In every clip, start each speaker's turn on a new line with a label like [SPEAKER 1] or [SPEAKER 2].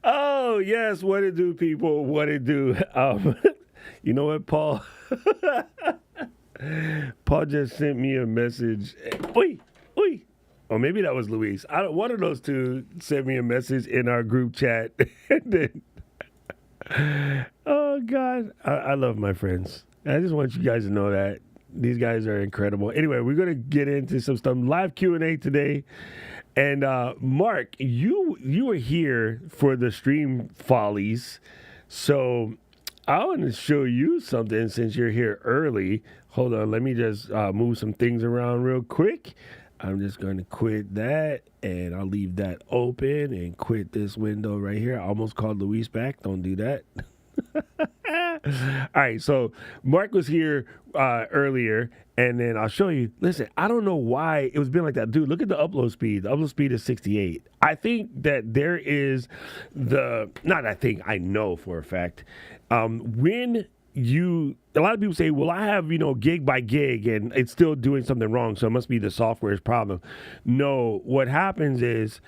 [SPEAKER 1] Oh, yes. What it do, people? What it do? You know what, Paul? Paul just sent me a message. Oi, oi. Or maybe that was Luis. One of those two sent me a message in our group chat. And oh, God. I love my friends. I just want you guys to know that. These guys are incredible. Anyway, we're going to get into some stuff. Live Q&A today. And Mark, you were here for the stream follies. So I want to show you something since you're here early. Hold on, let me just move some things around real quick. I'm just going to quit that, and I'll leave that open and quit this window right here. I almost called Luis back. Don't do that. All right, so Mark was here earlier, and then I'll show you. Listen, I don't know why it was been like that. Dude, look at the upload speed. The upload speed is 68. I think that there is I know for a fact, when a lot of people say, well, I have, gig by gig and it's still doing something wrong, so it must be the software's problem. No, what happens is,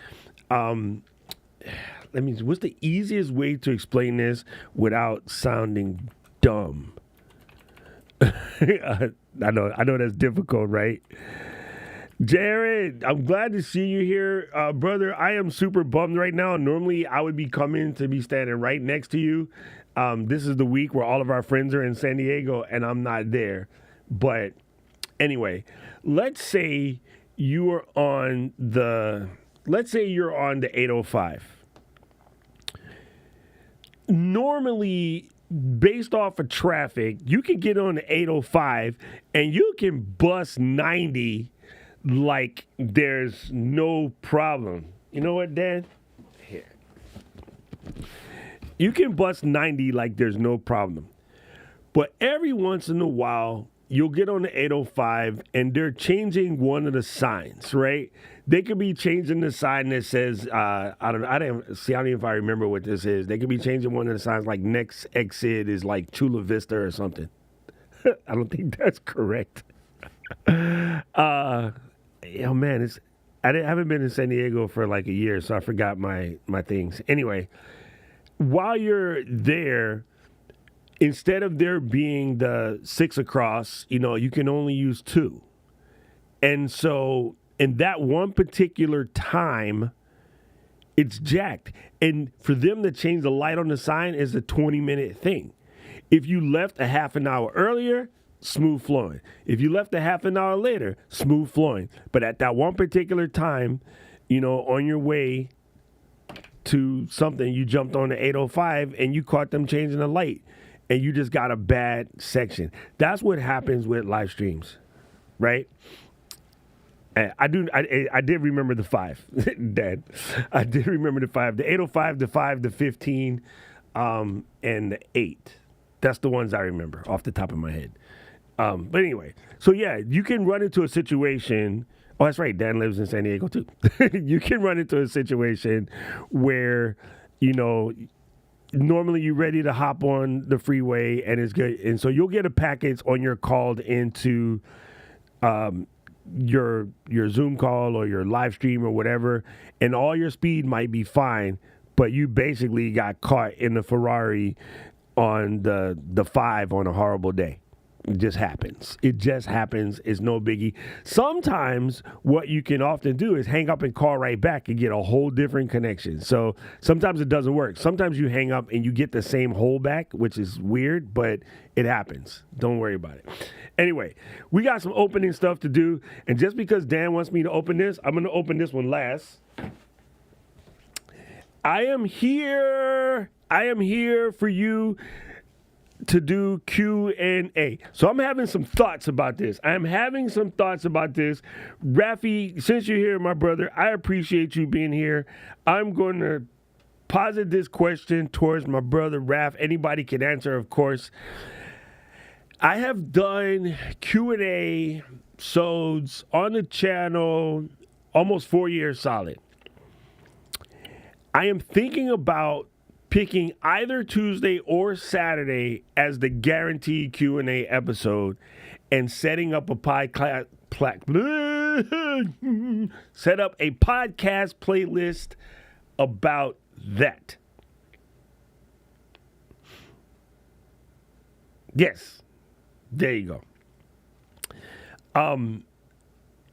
[SPEAKER 1] what's the easiest way to explain this without sounding dumb? I know that's difficult, right? Jared, I'm glad to see you here, brother. I am super bummed right now. Normally, I would be coming to be standing right next to you. This is the week where all of our friends are in San Diego, and I'm not there. But anyway, let's say you're on the 805. Normally, based off of traffic, you can get on the 805 and you can bust 90 like there's no problem. You know what, Dan? Here. You can bust 90 like there's no problem. But every once in a while, you'll get on the 805 and they're changing one of the signs, right? They could be changing the sign that says, I don't know if I remember what this is. They could be changing one of the signs like next exit is like Chula Vista or something. I don't think that's correct. Oh man, I haven't been in San Diego for like a year, so I forgot my things. Anyway, while you're there, instead of there being the 6 across, you can only use 2. And so in that one particular time, it's jacked. And for them to change the light on the sign is a 20-minute thing. If you left a half an hour earlier, smooth flowing. If you left a half an hour later, smooth flowing. But at that one particular time, on your way to something, you jumped on the 805 and you caught them changing the light and you just got a bad section. That's what happens with live streams, right? I did remember the 5, Dad. I did remember the 5. The 805, the 5, the 15, and the 8. That's the ones I remember off the top of my head. But anyway, so yeah, you can run into a situation. Oh, that's right. Dan lives in San Diego too. You can run into a situation where, normally you're ready to hop on the freeway and it's good. And so you'll get a package on your called into your Zoom call or your live stream or whatever, and all your speed might be fine, but you basically got caught in the Ferrari on the 5 on a horrible day. It just happens. It's no biggie. Sometimes what you can often do is hang up and call right back and get a whole different connection. So sometimes it doesn't work. Sometimes you hang up and you get the same hole back, which is weird, but it happens. Don't worry about it. Anyway, we got some opening stuff to do. And just because Dan wants me to open this, I'm going to open this one last. I am here for you to do Q&A. So I'm having some thoughts about this. Rafi, since you're here, my brother, I appreciate you being here. I'm going to posit this question towards my brother, Raf. Anybody can answer, of course. I have done Q&A sods on the channel almost 4 years solid. I am thinking about picking either Tuesday or Saturday as the guaranteed Q&A episode and setting up a podcast playlist about that. Yes. There you go.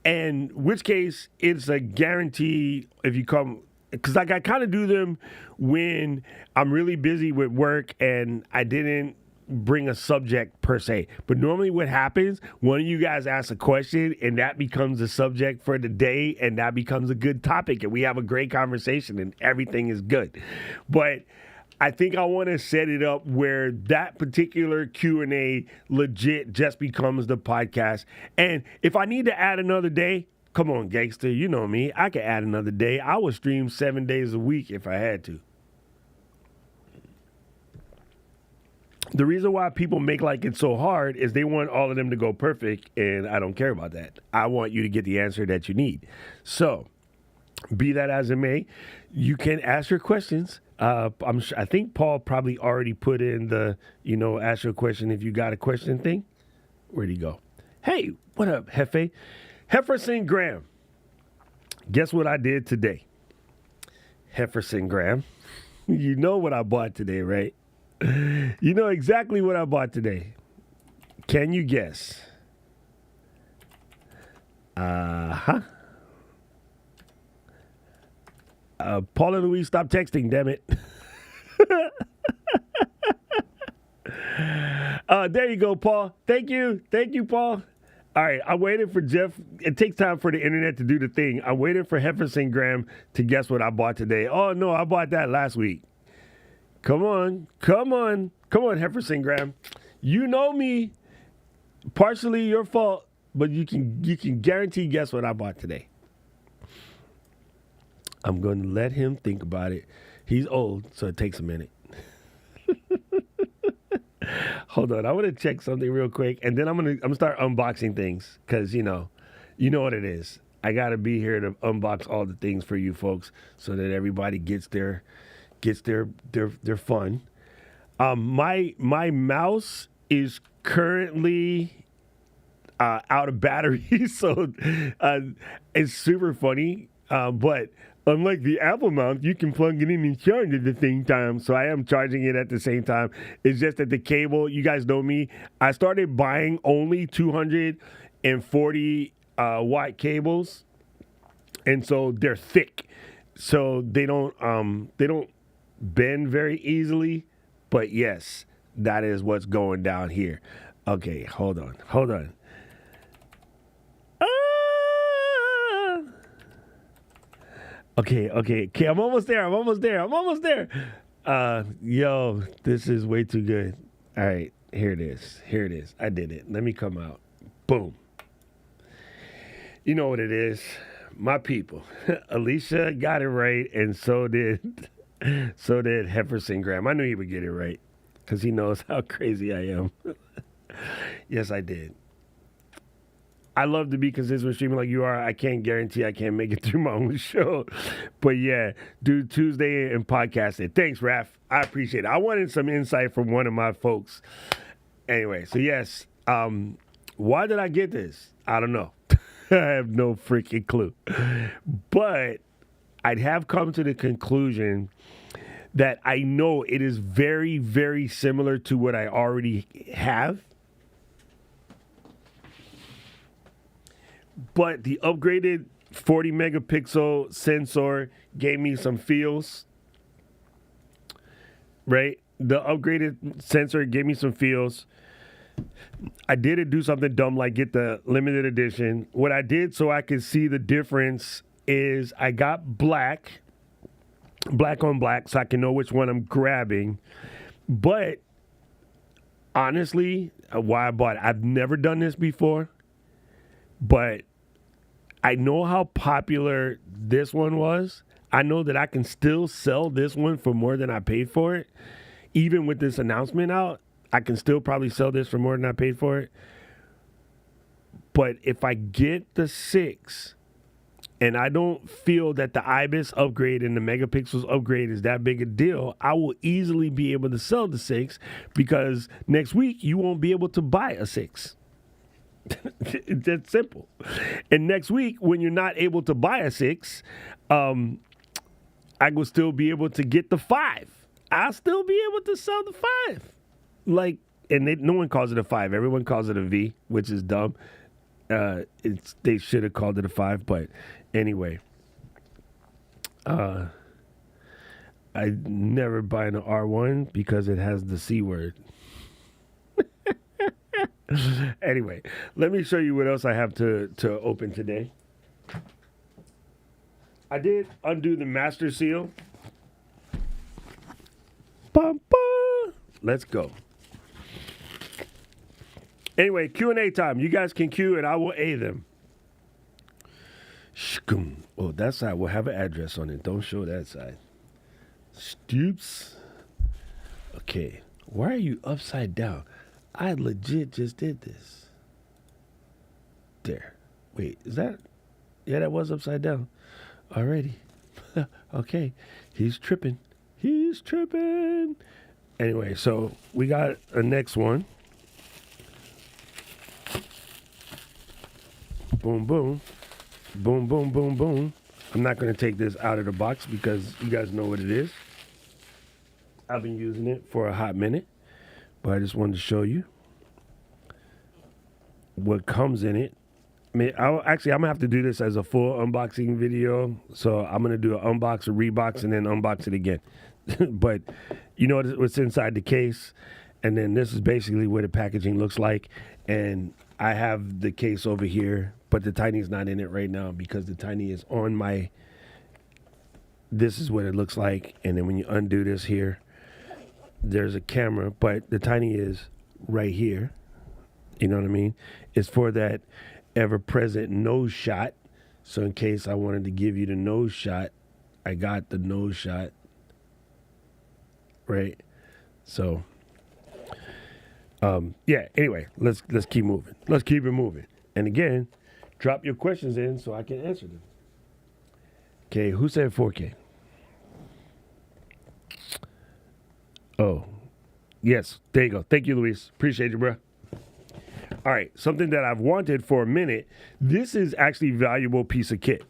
[SPEAKER 1] And which case it's a guarantee if you come, because like I kind of do them when I'm really busy with work and I didn't bring a subject per se. But normally what happens, one of you guys asks a question and that becomes the subject for the day and that becomes a good topic and we have a great conversation and everything is good. But I think I want to set it up where that particular Q&A legit just becomes the podcast. And if I need to add another day, come on, gangster, you know me. I can add another day. I would stream 7 days a week if I had to. The reason why people make like it's so hard is they want all of them to go perfect, and I don't care about that. I want you to get the answer that you need. So, be that as it may, you can ask your questions. I think Paul probably already put in the, ask your question if you got a question thing. Where'd he go? Hey, what up, Hefe? Hefferson Graham. Guess what I did today? Hefferson Graham. You know what I bought today, right? You know exactly what I bought today. Can you guess? Paul and Louise, stop texting, damn it. There you go, Paul. Thank you, Paul. All right, I waited for Jeff. It takes time for the internet to do the thing. I waited for Hefferson Graham to guess what I bought today. Oh, no, I bought that last week. Come on, Hefferson Graham. You know me. Partially your fault, but you can guarantee guess what I bought today. I'm going to let him think about it. He's old, so it takes a minute. Hold on, I want to check something real quick, and then I'm gonna start unboxing things because you know what it is. I gotta be here to unbox all the things for you folks so that everybody gets their fun. My mouse is currently out of battery, so it's super funny. But unlike the Apple mouse, you can plug it in and charge at the same time. So I am charging it at the same time. It's just that the cable, you guys know me, I started buying only 240 watt cables, and so they're thick, so they don't bend very easily. But yes, that is what's going down here. Okay, hold on. Okay, I'm almost there. Yo, this is way too good. All right, here it is. I did it. Let me come out. Boom. You know what it is. My people. Alicia got it right, and so did Hefferson Graham. I knew he would get it right because he knows how crazy I am. Yes, I did. I love to be consistent with streaming like you are. I can't guarantee I can't make it through my own show. But yeah, do Tuesday and podcast it. Thanks, Raph. I appreciate it. I wanted some insight from one of my folks. Anyway, so yes. Why did I get this? I don't know. I have no freaking clue. But I'd have come to the conclusion that I know it is very, very similar to what I already have. But the upgraded 40 megapixel sensor gave me some feels, right? The upgraded sensor gave me some feels. I didn't do something dumb like get the limited edition. What I did so I could see the difference is I got black on black so I can know which one I'm grabbing. But honestly, why I bought it, I've never done this before. But I know how popular this one was. I know that I can still sell this one for more than I paid for it. Even with this announcement out, I can still probably sell this for more than I paid for it. But if I get the 6 and I don't feel that the IBIS upgrade and the megapixels upgrade is that big a deal, I will easily be able to sell the 6 because next week you won't be able to buy a 6. It's that simple. And next week, when you're not able to buy a 6, I will still be able to get the 5. I'll still be able to sell the 5. Like, and no one calls it a 5. Everyone calls it a V, which is dumb. They should have called it a 5, but anyway. I never buy an R1 because it has the C word. Anyway, let me show you what else I have to open today. I did undo the master seal. Bum, bum. Let's go. Anyway, Q&A time. You guys can Q and I will A them. Shkum. Oh, that side will have an address on it. Don't show that side. Stoops. Okay. Why are you upside down? I legit just did this. There. Wait, is that? Yeah, that was upside down. Alrighty. Okay. He's tripping. He's tripping. Anyway, so we got a next one. Boom, boom. Boom, boom, boom, boom. I'm not going to take this out of the box because you guys know what it is. I've been using it for a hot minute, but I just wanted to show you what comes in it. I mean, I'm going to have to do this as a full unboxing video. So I'm going to do an unbox, a rebox, and then unbox it again. But you know what's inside the case. And then this is basically what the packaging looks like. And I have the case over here, but the Tiny is not in it right now because the Tiny is on my, this is what it looks like. And then when you undo this here, there's a camera, but the Tiny is right here. You know what I mean? It's for that ever-present nose shot. So in case I wanted to give you the nose shot, I got the nose shot. Right? So, yeah, anyway, let's keep moving. Let's keep it moving. And again, drop your questions in so I can answer them. Okay, who said 4K? Oh, yes, there you go. Thank you, Luis. Appreciate you, bro. All right, something that I've wanted for a minute. This is actually a valuable piece of kit.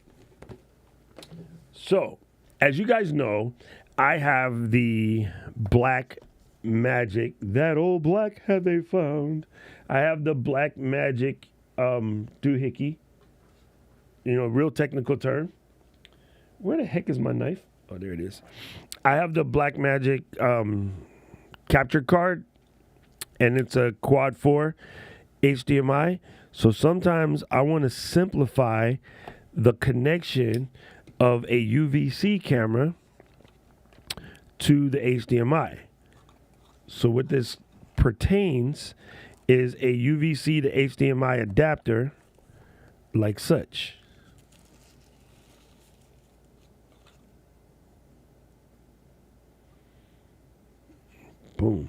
[SPEAKER 1] So, as you guys know, I have the Black Magic. That old black have they found? I have the Black Magic doohickey. You know, real technical term. Where the heck is my knife? Oh, there it is. I have the Black Magic capture card, and it's a quad 4 HDMI. So sometimes I want to simplify the connection of a UVC camera to the HDMI. So what this pertains is a UVC to HDMI adapter like such. Boom.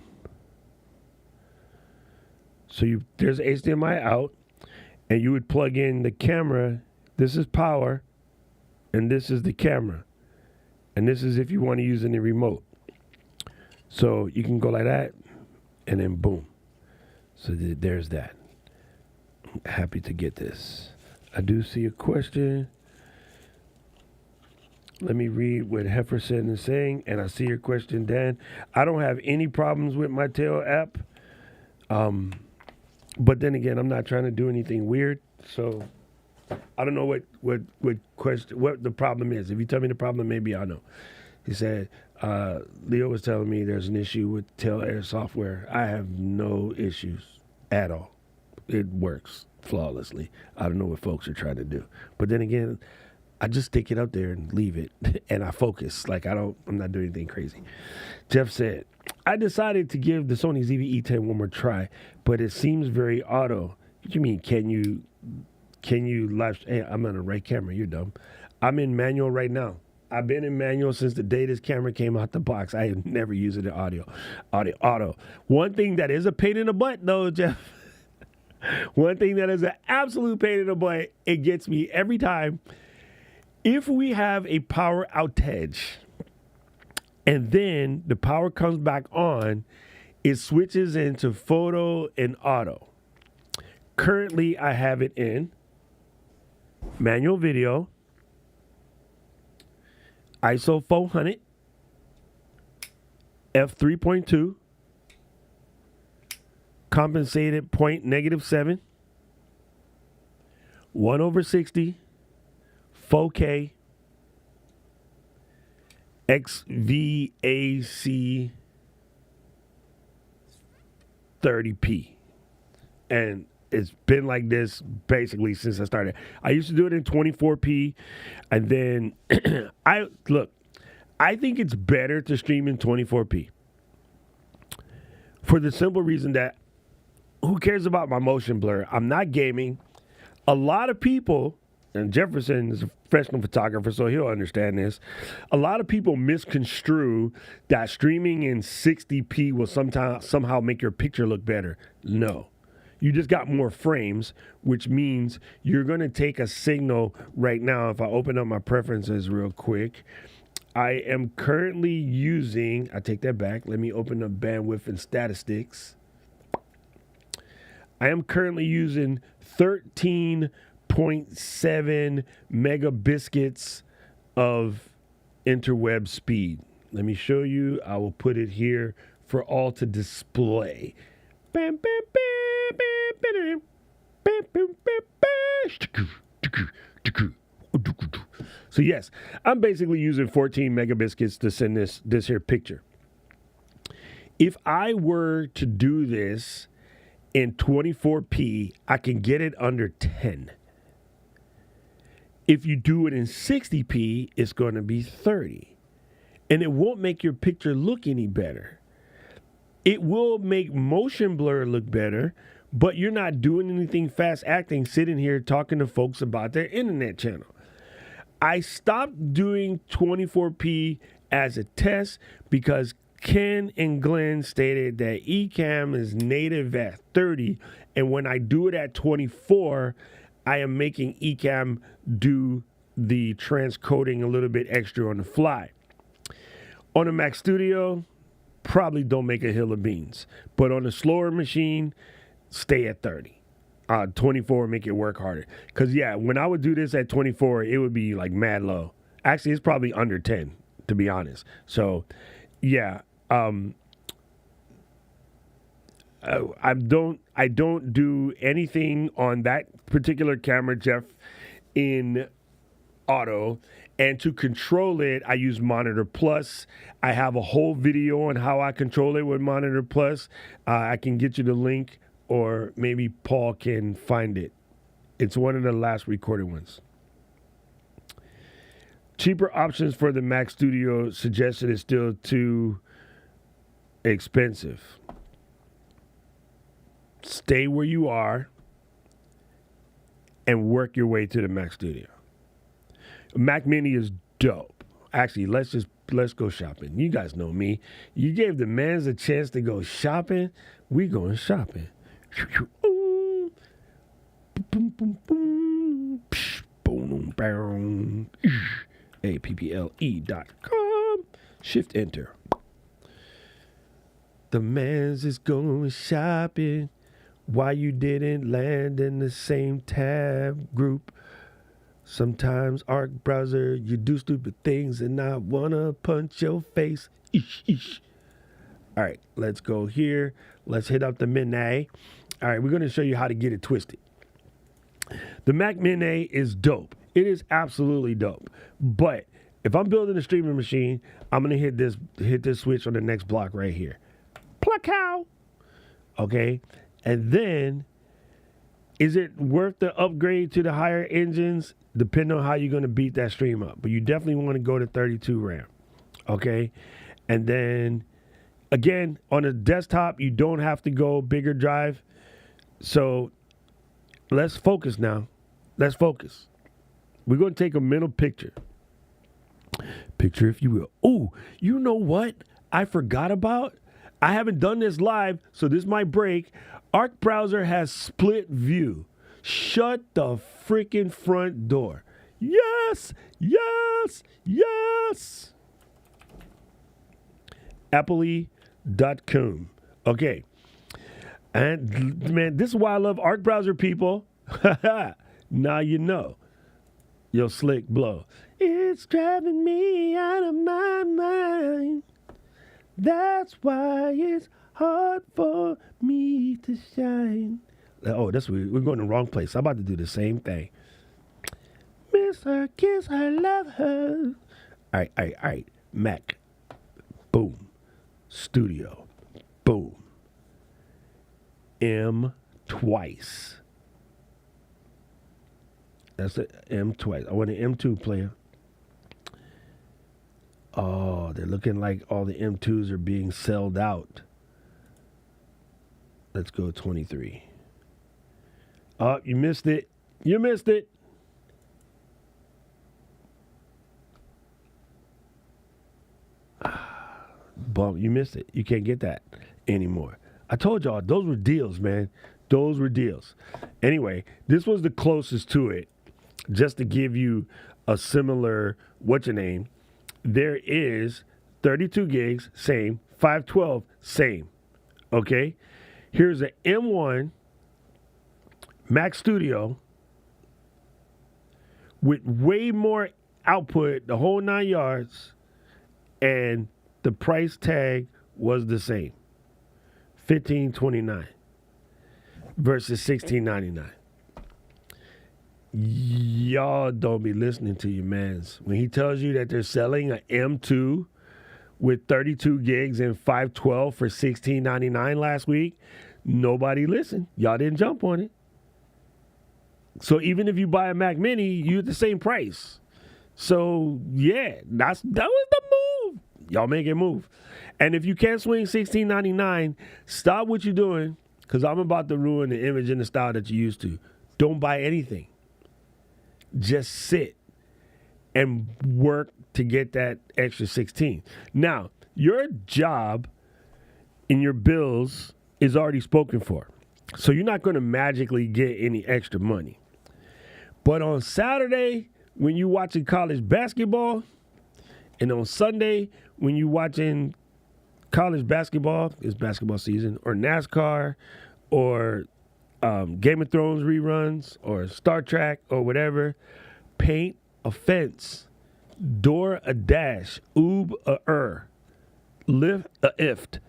[SPEAKER 1] So there's HDMI out, and you would plug in the camera. This is power, and this is the camera. And this is if you want to use any remote. So you can go like that, and then boom. So there's that. Happy to get this. I do see a question. Let me read what Hefferson is saying, and I see your question, Dan. I don't have any problems with my Tail app. But then again, I'm not trying to do anything weird, so I don't know what the problem is. If you tell me the problem, maybe I'll know. He said, Leo was telling me there's an issue with Tail Air software. I have no issues at all. It works flawlessly. I don't know what folks are trying to do. But then again, I just stick it up there and leave it, and I focus. Like I'm not doing anything crazy. Jeff said, I decided to give the Sony ZV-E10 one more try, but it seems very auto. What do you mean? Can you live? Hey, I'm on the right camera. You're dumb. I'm in manual right now. I've been in manual since the day this camera came out the box. I have never used it in auto. One thing that is a pain in the butt, though, Jeff. One thing that is an absolute pain in the butt. It gets me every time. If we have a power outage and then the power comes back on, it switches into photo and auto. Currently, I have it in manual video. ISO 400, f 3.2, compensated point -7, 1/60, 4K, XVAC 30p. And it's been like this basically since I started. I used to do it in 24p, and then I think it's better to stream in 24p for the simple reason that who cares about my motion blur? I'm not gaming. A lot of people, and Jefferson is a professional photographer, so he'll understand this. A lot of people misconstrue that streaming in 60p will somehow make your picture look better. No. You just got more frames, which means you're going to take a signal right now. If I open up my preferences real quick, I am currently using, I take that back. Let me open up bandwidth and statistics. I am currently using 13.7 megabiscuits of interweb speed. Let me show you. I will put it here for all to display. Bam, bam, bam. So yes, I'm basically using 14 megabiscuits to send this here picture. If I were to do this in 24p, I can get it under 10. If you do it in 60p, it's going to be 30. And it won't make your picture look any better. It will make motion blur look better, but you're not doing anything fast acting, sitting here talking to folks about their internet channel. I stopped doing 24p as a test because Ken and Glenn stated that Ecamm is native at 30, and when I do it at 24, I am making Ecamm do the transcoding a little bit extra on the fly. On a Mac Studio, probably don't make a hill of beans, but on a slower machine, stay at 30. 24, make it work harder. Because, yeah, when I would do this at 24, it would be like mad low. Actually, it's probably under 10, to be honest. So, yeah. I don't do anything on that particular camera, Jeff, in auto. And to control it, I use Monitor Plus. I have a whole video on how I control it with Monitor Plus. I can get you the link, or maybe Paul can find it. It's one of the last recorded ones. Cheaper options for the Mac Studio suggested is still too expensive. Stay where you are and work your way to the Mac Studio. Mac Mini is dope. Actually, let's go shopping. You guys know me. You gave the mans a chance to go shopping. We going shopping. apple.com. Shift enter. The mans is going shopping. Why you didn't land in the same tab group? Sometimes Arc Browser, you do stupid things and I wanna punch your face. Eesh, eesh. All right, let's go here. Let's hit up the Mini. All right, we're gonna show you how to get it twisted. The Mac Mini is dope. It is absolutely dope. But if I'm building a streaming machine, I'm gonna hit this switch on the next block right here. Pluck-ow. Okay, and then is it worth the upgrade to the higher engines? Depending on how you're going to beat that stream up. But you definitely want to go to 32 RAM. Okay? And then, again, on a desktop, you don't have to go bigger drive. So, let's focus now. Let's focus. We're going to take a mental picture. Picture, if you will. Oh, you know what I forgot about? I haven't done this live, so this might break. Arc Browser has split view. Shut the freaking front door. Yes, yes, yes. Appley.com. Okay. And man, this is why I love Arc Browser, people. Now you know. Yo, Slick blow. It's driving me out of my mind. That's why it's hard for me to shine. Oh, that's we're going to the wrong place. I'm about to do the same thing. Miss her, kiss her, love her. All right. Mac. Boom. Studio. Boom. M twice. That's it. M twice. I want an M2 player. Oh, they're looking like all the M2s are being sold out. Let's go 23. Oh, you missed it. You missed it. Bum, you missed it. You can't get that anymore. I told y'all, those were deals, man. Those were deals. Anyway, this was the closest to it. Just to give you a similar, there is 32 gigs, same. 512, same. Okay? Here's an M1 Mac Studio with way more output, the whole 9 yards, and the price tag was the same. $1529 versus $1699. Y'all don't be listening to your mans. When he tells you that they're selling an M2 with 32 gigs and 512 for $1699 last week, nobody listened. Y'all didn't jump on it. So even if you buy a Mac Mini, you're at the same price. So yeah, that was the move. Y'all make it move. And if you can't swing $1699, stop what you're doing, because I'm about to ruin the image and the style that you used to. Don't buy anything. Just sit and work to get that extra 16. Now, your job and your bills is already spoken for. So you're not going to magically get any extra money. But on Saturday, when you're watching college basketball, and on Sunday, when you're watching college basketball, it's basketball season, or NASCAR, or Game of Thrones reruns, or Star Trek, or whatever, paint a fence, door a dash, oob a lift a ift.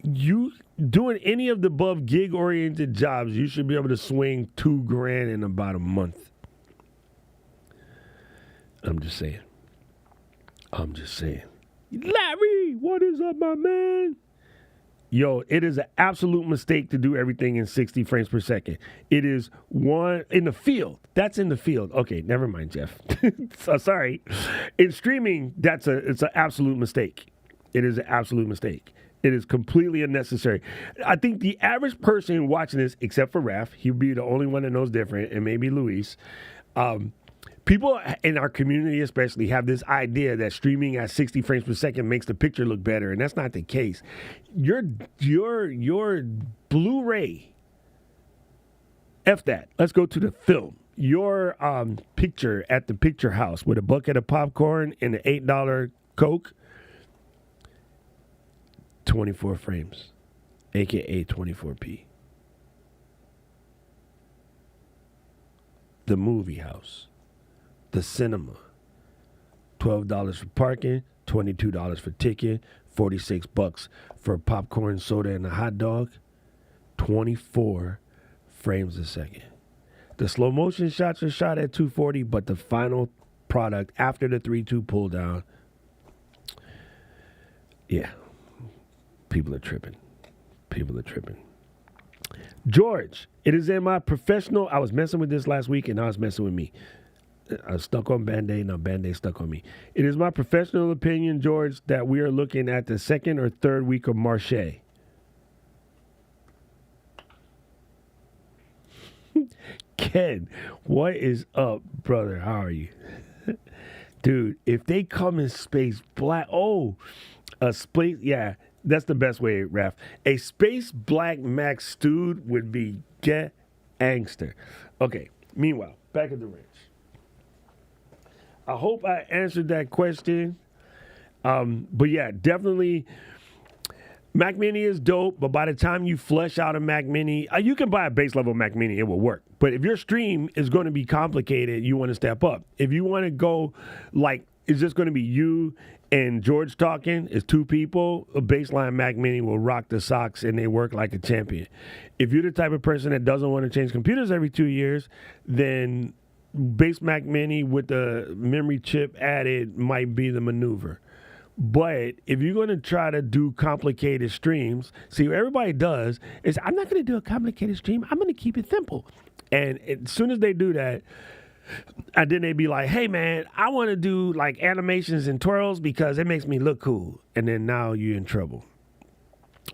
[SPEAKER 1] You doing any of the above gig-oriented jobs, you should be able to swing $2,000 in about a month. I'm just saying. Larry, what is up, my man? Yo, it is an absolute mistake to do everything in 60 frames per second. It is one in the field. That's in the field. Okay, never mind, Jeff. So, sorry. In streaming, it's an absolute mistake. It is an absolute mistake. It is completely unnecessary. I think the average person watching this, except for Raph, he'll be the only one that knows different, and maybe Luis, people in our community especially have this idea that streaming at 60 frames per second makes the picture look better, and that's not the case. Your Blu-ray, F that. Let's go to the film. Your picture at the picture house with a bucket of popcorn and an $8 Coke, 24 frames, a.k.a. 24p. The movie house. The cinema, $12 for parking, $22 for ticket, $46 for popcorn, soda, and a hot dog, 24 frames a second. The slow motion shots are shot at 240, but the final product after the 3-2 pull down, yeah, people are tripping. George, it is in my professional, I was messing with this last week and now it's messing with me. I was stuck on Band-Aid, now Band-Aid stuck on me. It is my professional opinion, George, that we are looking at the second or third week of Marche. Ken, what is up, brother? How are you? Dude, if they come in space black, a space, yeah, that's the best way, Raph. A space black Mac Stewed would be get angster. Okay, meanwhile, back at the ranch. I hope I answered that question. But yeah, definitely Mac Mini is dope, but by the time you flesh out a Mac Mini, you can buy a base level Mac Mini, it will work. But if your stream is going to be complicated, you want to step up. If you want to go like, it's just going to be you and George talking, it's two people, a baseline Mac Mini will rock the socks and they work like a champion. If you're the type of person that doesn't want to change computers every 2 years, then base Mac Mini with the memory chip added might be the maneuver. But if you're going to try to do complicated streams, see what everybody does is, I'm not going to do a complicated stream. I'm going to keep it simple. And as soon as they do that, and then they'd be like, hey, man, I want to do like animations and twirls because it makes me look cool. And then now you're in trouble.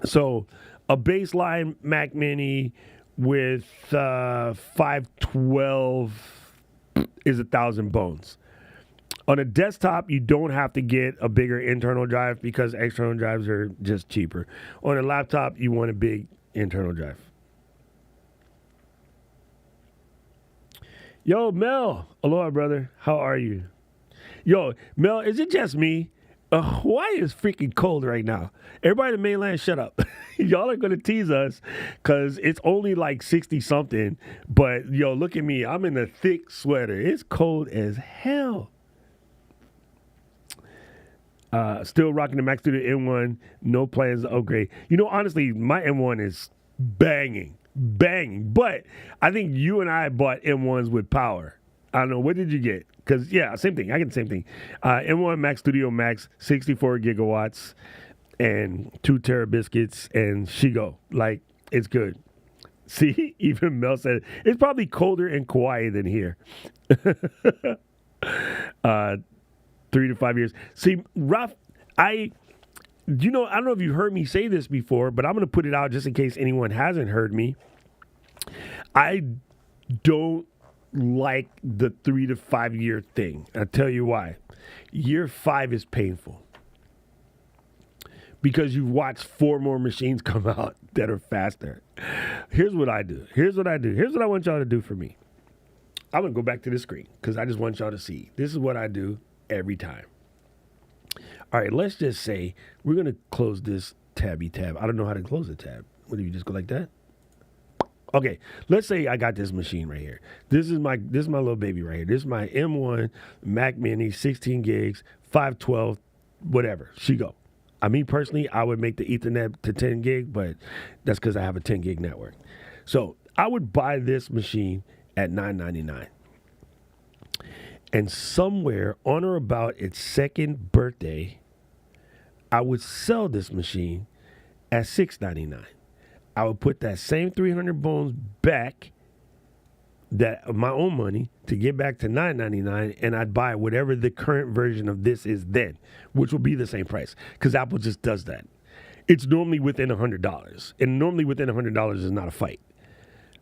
[SPEAKER 1] So a baseline Mac Mini with 512 is 1,000 bones. On a desktop, you don't have to get a bigger internal drive because external drives are just cheaper. On a laptop, you want a big internal drive. Yo, Mel. Aloha, brother. How are you? Yo, Mel, is it just me? Hawaii is freaking cold right now. Everybody in the mainland, shut up. Y'all are going to tease us because it's only like 60-something. But, yo, look at me. I'm in a thick sweater. It's cold as hell. Still rocking the Mac Studio M1. No plans to upgrade. You know, honestly, my M1 is banging. But I think you and I bought M1s with power. I don't know. What did you get? Because, yeah, same thing. I get the same thing. M1 Mac Studio Max, 64 gigawatts and 2 terabiscuits, and she go. Like, it's good. See, even Mel said it's probably colder in Kauai than here. 3 to 5 years. See, Ralph, I don't know if you heard me say this before, but I'm going to put it out just in case anyone hasn't heard me. I don't like the 3 to 5 year thing. I'll tell you why. Year 5 is painful because you've watched 4 more machines come out that are faster. Here's what I do. Here's what I want y'all to do for me. I'm going to go back to the screen because I just want y'all to see. This is what I do every time. All right, let's just say we're going to close this tabby tab. I don't know how to close a tab. What do you just go like that? Okay, let's say I got this machine right here. This is my little baby right here. This is my M1 Mac Mini, 16 gigs, 512, whatever. She go. I mean, personally, I would make the Ethernet to 10 gig, but that's because I have a 10 gig network. So I would buy this machine at $999. And somewhere on or about its second birthday, I would sell this machine at $699. I would put that same 300 bones back, that my own money, to get back to $999, and I'd buy whatever the current version of this is then, which will be the same price, because Apple just does that. It's normally within $100, and normally within $100 is not a fight.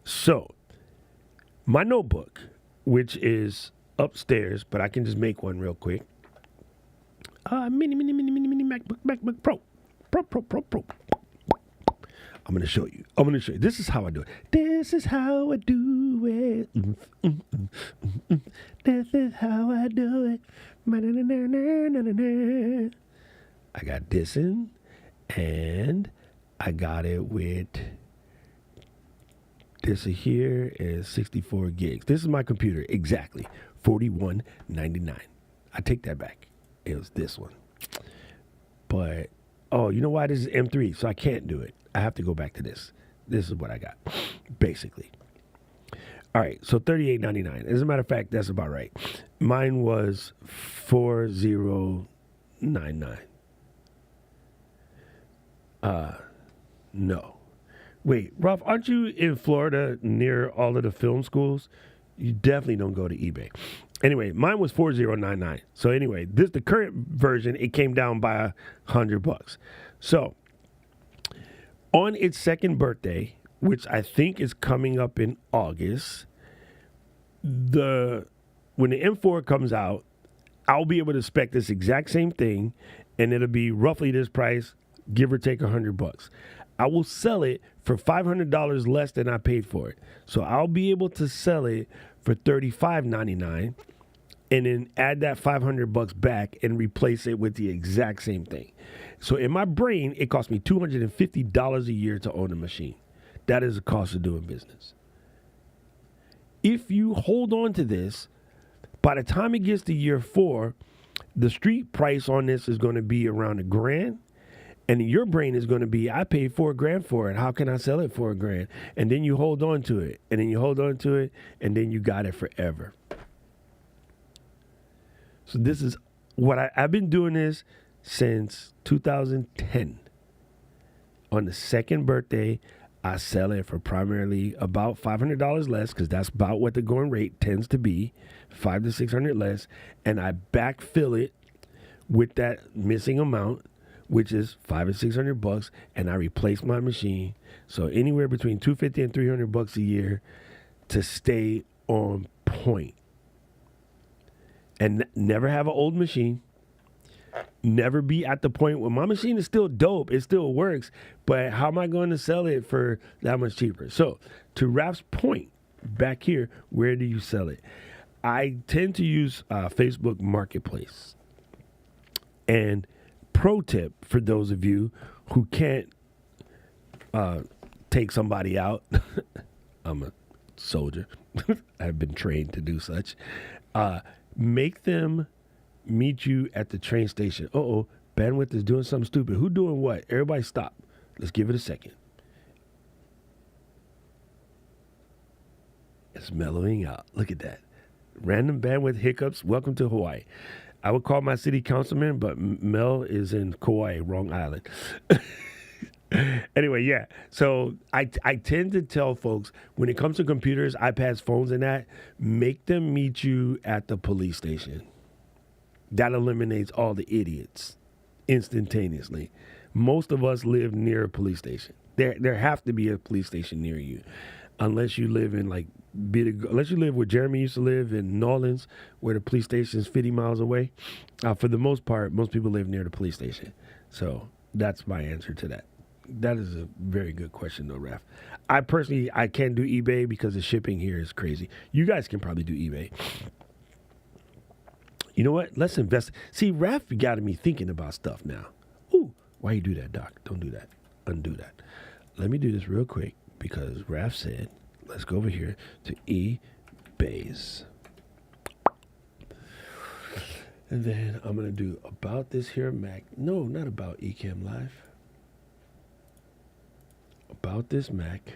[SPEAKER 1] So, my notebook, which is upstairs, but I can just make one real quick. Mini MacBook Pro. Pro. I'm going to show you. This is how I do it. This is how I do it. This is how I do it. I got this in, and I got it with this here is 64 gigs. This is my computer, exactly. $41.99. I take that back. It was this one. But, you know why? This is M3, so I can't do it. I have to go back to this. This is what I got, basically. All right, so $38.99. As a matter of fact, that's about right. Mine was $40.99. No. Wait, Ralph, aren't you in Florida near all of the film schools? You definitely don't go to eBay. Anyway, mine was $40.99. So anyway, the current version, it came down by $100. So on its second birthday, which I think is coming up in August, when the M4 comes out, I'll be able to spec this exact same thing, and it'll be roughly this price, give or take $100. I will sell it for $500 less than I paid for it. So I'll be able to sell it for $35.99 and then add that $500 back and replace it with the exact same thing. So in my brain, it cost me $250 a year to own a machine. That is the cost of doing business. if you hold on to this, by the time it gets to year 4, the street price on this is going to be around $1,000. And your brain is going to be, I paid $4,000 for it. How can I sell it for $1,000? And then you hold on to it, and then you hold on to it, and then you got it forever. So this is what I've been doing this since 2010. On the second birthday, I sell it for primarily about $500 less, because that's about what the going rate tends to be, $500 to $600 less, and I backfill it with that missing amount, which is $500 or $600, and I replace my machine. So anywhere between $250 and $300 a year to stay on point. And never have an old machine. Never be at the point where my machine is still dope, it still works, but how am I going to sell it for that much cheaper? So to Raf's point, back here, where do you sell it? I tend to use Facebook Marketplace. And pro tip for those of you who can't take somebody out, I'm a soldier, I've been trained to do such, make them meet you at the train station. Bandwidth is doing something stupid. Who doing what? Everybody stop. Let's give it a second. It's mellowing out. Look at that. Random bandwidth hiccups. Welcome to Hawaii. I would call my city councilman, but Mel is in Kauai, wrong island. Anyway, yeah. So I tend to tell folks, when it comes to computers, iPads, phones, and that, make them meet you at the police station. That eliminates all the idiots instantaneously. Most of us live near a police station. There have to be a police station near you, unless you live in unless you live where Jeremy used to live in Nolens, where the police station is 50 miles away. For the most part, most people live near the police station. So that's my answer to that. That is a very good question, though, Raf. I personally can't do eBay because the shipping here is crazy. You guys can probably do eBay. You know what? Let's invest. See, Raf got me thinking about stuff now. Ooh, why you do that, Doc? Don't do that. Undo that. Let me do this real quick because Raf said, let's go over here to eBay's. And then I'm going to do about this here Mac. No, not about Ecamm Live. About this Mac.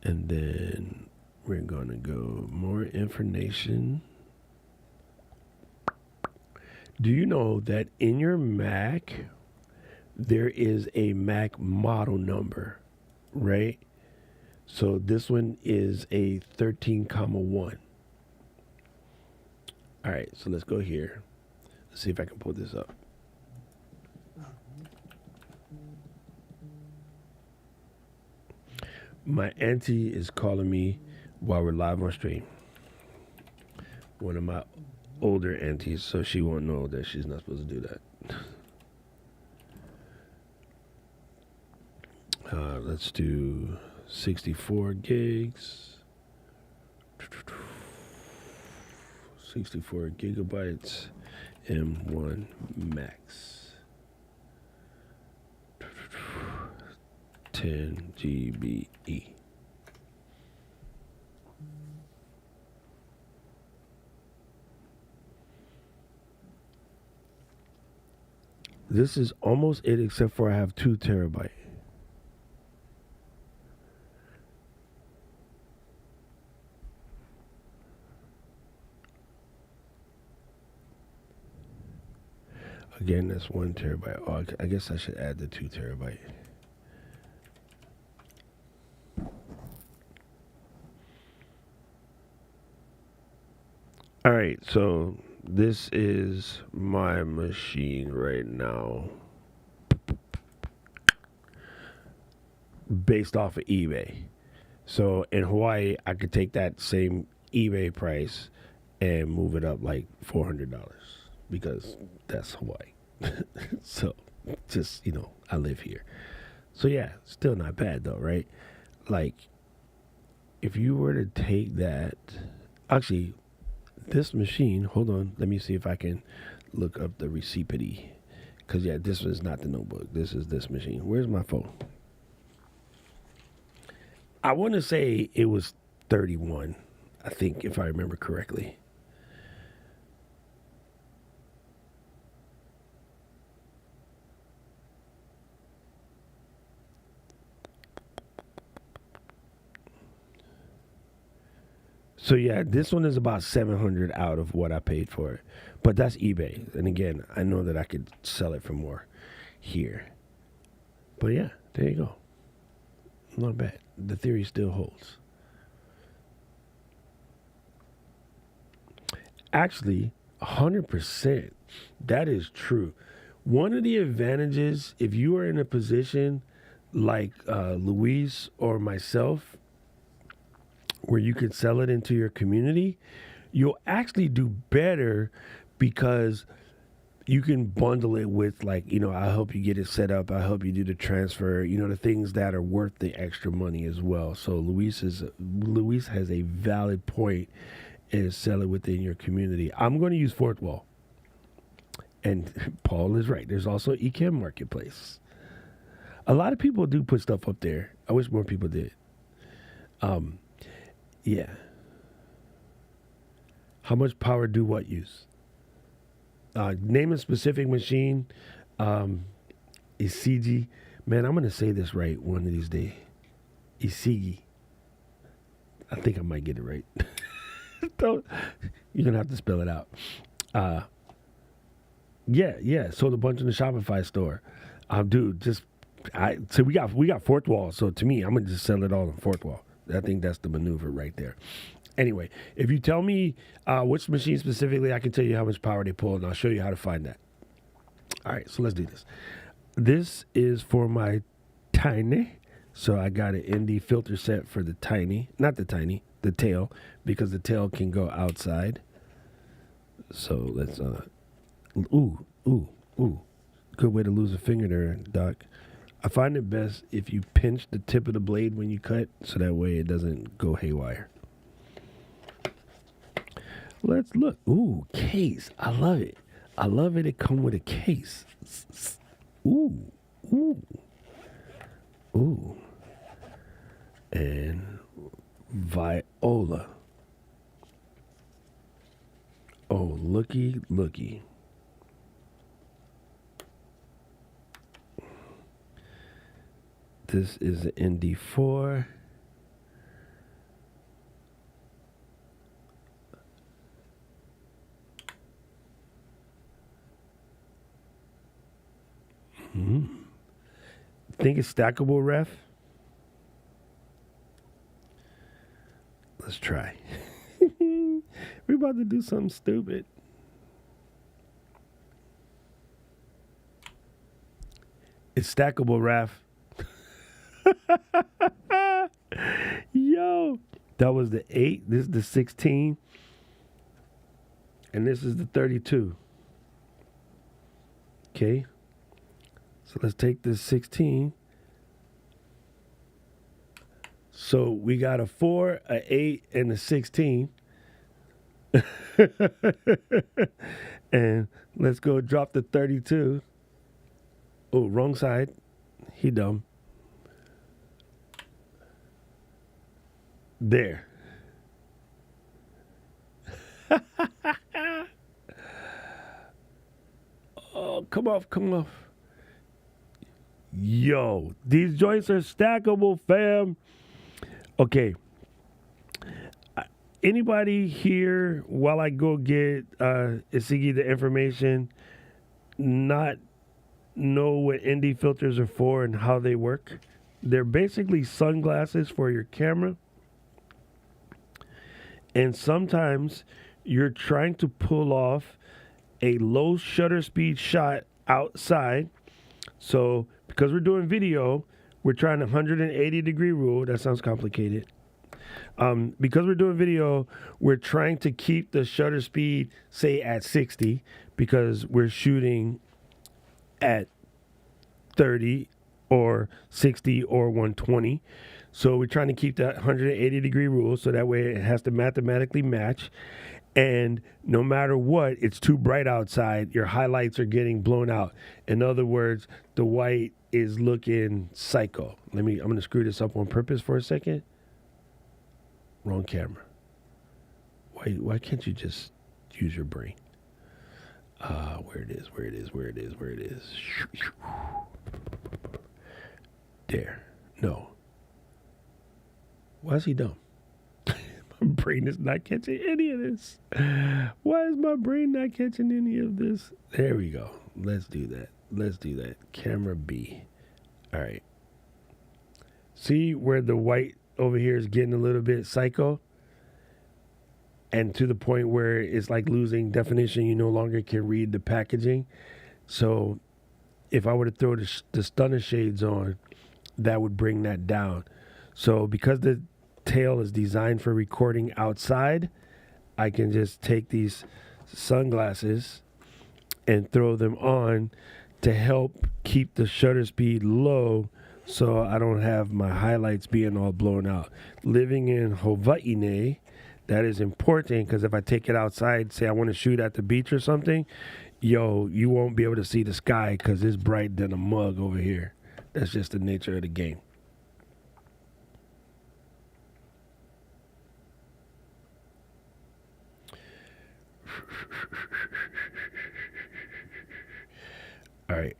[SPEAKER 1] And then we're going to go more information. Do you know that in your Mac, there is a Mac model number, right? So this one is a 13,1. All right, so let's go here. Let's see if I can pull this up. My auntie is calling me while we're live on stream. One of my older aunties, so she won't know that she's not supposed to do that. Let's do 64 gigs. 64 gigabytes, M1 Max. 10 GBE. This is almost it, except for I have 2 terabyte. Again, that's 1 terabyte. Oh, I guess I should add the 2 terabyte. All right, so this is my machine right now, based off of eBay. So in Hawaii, I could take that same eBay price and move it up like $400 because that's Hawaii. So just, I live here. So yeah, still not bad though, right? Like if you were to take that, actually, this machine, hold on, let me see if I can look up the receipt. Because, yeah, this was not the notebook. This is this machine. Where's my phone? I want to say it was 31, I think, if I remember correctly. So yeah, this one is about 700 out of what I paid for it. But that's eBay. And again, I know that I could sell it for more here. But yeah, there you go. Not bad. The theory still holds. Actually, 100%. That is true. One of the advantages, if you are in a position like Luis or myself, where you can sell it into your community, you'll actually do better because you can bundle it with, like, I'll help you get it set up, I'll help you do the transfer, the things that are worth the extra money as well. So Luis has a valid point in sell it within your community. I'm going to use Fourth Wall. And Paul is right. There's also Ecamm Marketplace. A lot of people do put stuff up there. I wish more people did. Yeah. How much power do what use? Name a specific machine. Isigi. Man, I'm going to say this right one of these days. Isigi. I think I might get it right. You're going to have to spell it out. Yeah. Sold a bunch in the Shopify store. Dude, so we got Fourth Wall. So to me, I'm going to just sell it all on Fourth Wall. I think that's the maneuver right there. Anyway, if you tell me which machine specifically, I can tell you how much power they pull, and I'll show you how to find that. All right, so let's do this. This is for my Tiny. So I got an ND filter set for the Tiny. Not the Tiny, the tail, because the tail can go outside. So let's, ooh. Good way to lose a finger there, Doc. I find it best if you pinch the tip of the blade when you cut, so that way it doesn't go haywire. Let's look. Ooh, case. I love it. It come with a case. Ooh. And Viola. Oh, looky. This is an ND4. Think it's stackable, ref? Let's try. We're about to do something stupid. It's stackable, ref. Yo, that was the 8. This is the 16. And this is the 32. Okay. So let's take this 16. So we got a 4, a 8, and a 16. And let's go drop the 32. Oh, wrong side. He dumb. There. Oh, come off. Yo, these joints are stackable, fam. Okay. Anybody here, while I go get Isigi the information, not know what ND filters are for and how they work? They're basically sunglasses for your camera. And sometimes you're trying to pull off a low shutter speed shot outside. So because we're doing video, we're trying a 180-degree rule. That sounds complicated. Because we're doing video, we're trying to keep the shutter speed, say, at 60, because we're shooting at 30 or 60 or 120. So we're trying to keep that 180-degree rule, so that way it has to mathematically match. And no matter what, it's too bright outside, your highlights are getting blown out. In other words, the white is looking psycho. I'm going to screw this up on purpose for a second. Wrong camera. Why can't you just use your brain? Where it is, where it is, where it is, where it is. There. No. Why is he dumb? My brain is not catching any of this. Why is my brain not catching any of this? There we go. Let's do that. Let's do that. Camera B. All right. See where the white over here is getting a little bit psycho? And to the point where it's like losing definition. You no longer can read the packaging. So if I were to throw the stunner shades on, that would bring that down. So because the tail is designed for recording outside, I can just take these sunglasses and throw them on to help keep the shutter speed low so I don't have my highlights being all blown out. Living in Hawaii, that is important because if I take it outside, say I want to shoot at the beach or something, you won't be able to see the sky because it's bright than a mug over here. That's just the nature of the game. All right.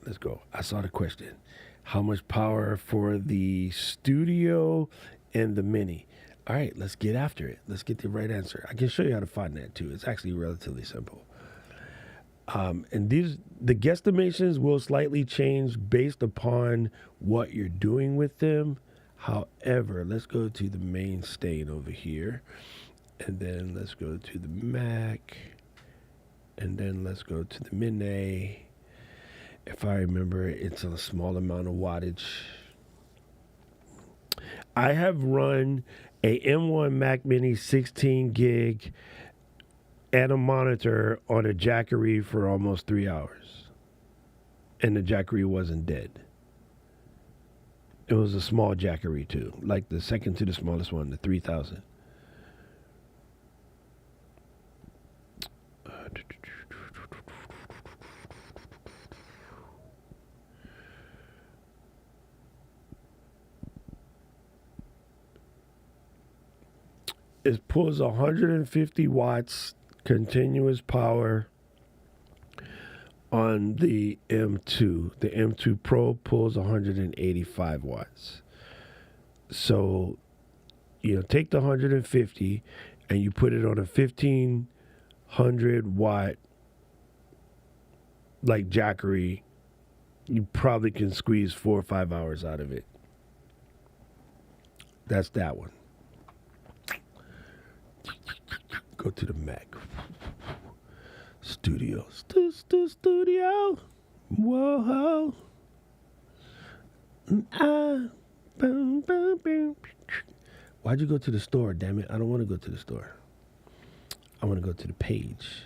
[SPEAKER 1] Let's go. I saw the question. How much power for the studio and the mini? All right, let's get after it. Let's get the right answer. I can show you how to find that too. It's actually relatively simple. And the guesstimations will slightly change based upon what you're doing with them. However, let's go to the main stain over here. And then let's go to the Mac. And then let's go to the Mini. If I remember, it's a small amount of wattage. I have run a M1 Mac Mini 16 gig and a monitor on a Jackery for almost 3 hours. And the Jackery wasn't dead. It was a small Jackery too, like the second to the smallest one, the 3000. It pulls 150 watts continuous power on the M2. The M2 Pro pulls 185 watts. So, take the 150 and you put it on a 1500 watt like Jackery, you probably can squeeze 4 or 5 hours out of it. That's that one. Go to the Mac. Studio. Studio. Whoa. Why'd you go to the store, damn it? I don't want to go to the store. I want to go to the page.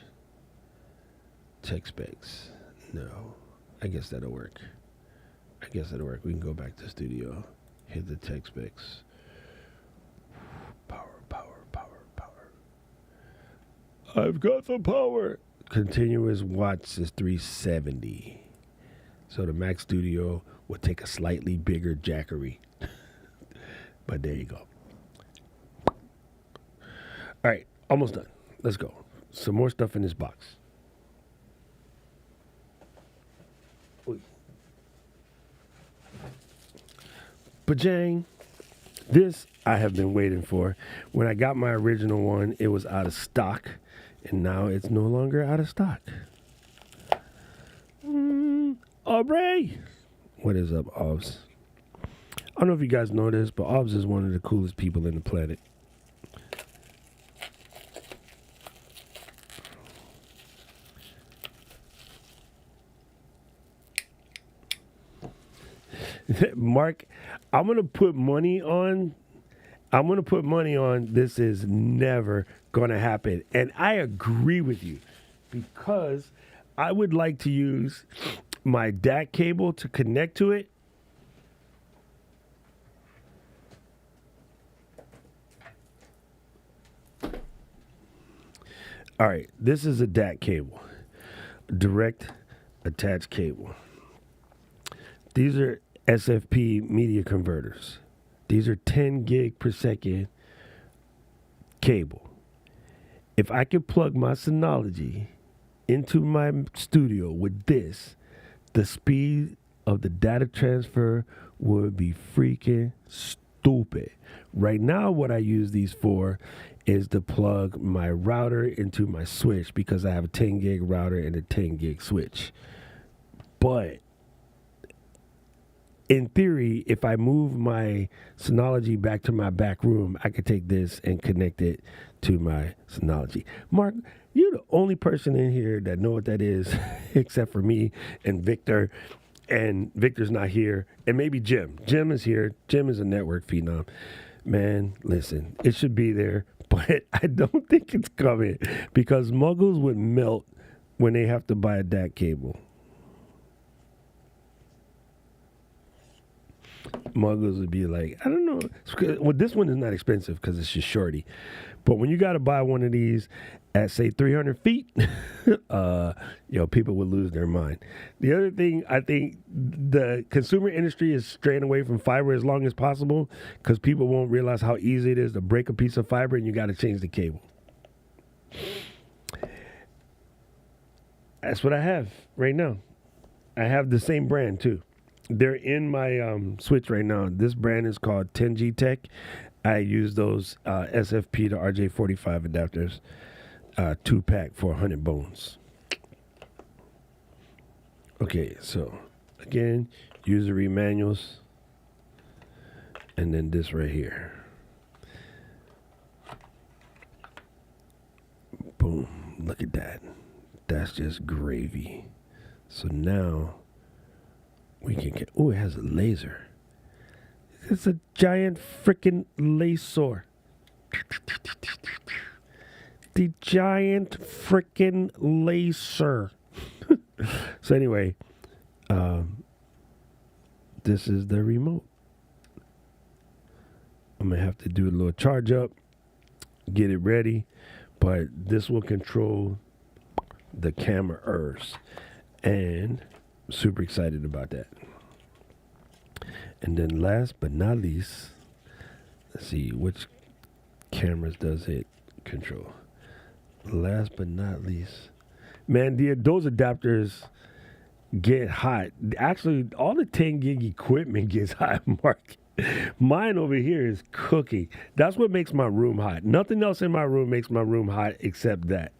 [SPEAKER 1] Tech specs. No. I guess that'll work. We can go back to studio. Hit the tech specs. Power. I've got the power. Continuous watts is 370. So the Mac Studio will take a slightly bigger Jackery. But there you go. All right, almost done. Let's go. Some more stuff in this box. Bajang. This I have been waiting for. When I got my original one, it was out of stock. And now it's no longer out of stock. Aubrey! What is up, Obs? I don't know if you guys know this, but Obs is one of the coolest people in the planet. Mark, I'm going to put money on this is never going to happen. And I agree with you because I would like to use my DAC cable to connect to it. All right, this is a DAC cable, direct attached cable. These are SFP media converters. These are 10 gig per second cable. If I could plug my Synology into my studio with this, the speed of the data transfer would be freaking stupid. Right now, what I use these for is to plug my router into my switch because I have a 10 gig router and a 10 gig switch. But in theory, if I move my Synology back to my back room, I could take this and connect it to my Synology. Mark, you're the only person in here that know what that is, except for me and Victor. And Victor's not here. And maybe Jim. Jim is here. Jim is a network phenom. Man, listen, it should be there, but I don't think it's coming because muggles would melt when they have to buy a DAC cable. Muggles would be like, I don't know. Well, this one is not expensive because it's just shorty. But when you got to buy one of these at, say, 300 feet, people would lose their mind. The other thing, I think the consumer industry is straying away from fiber as long as possible because people won't realize how easy it is to break a piece of fiber and you got to change the cable. That's what I have right now. I have the same brand, too. They're in my switch right now. This brand is called 10G Tech. I use those SFP to RJ45 adapters, 2-pack for 100 bones. Okay, so again, user manuals, and then this right here. Boom, look at that. That's just gravy. So now we can get, oh, it has a laser. It's a giant freaking laser. The giant freaking laser. So anyway, this is the remote. I'm going to have to do a little charge up, get it ready, but this will control the cameras. And I'm super excited about that. And then last but not least, let's see, which cameras does it control? Last but not least, man, those adapters get hot. Actually, all the 10 gig equipment gets hot, Mark. Mine over here is cooking. That's what makes my room hot. Nothing else in my room makes my room hot except that.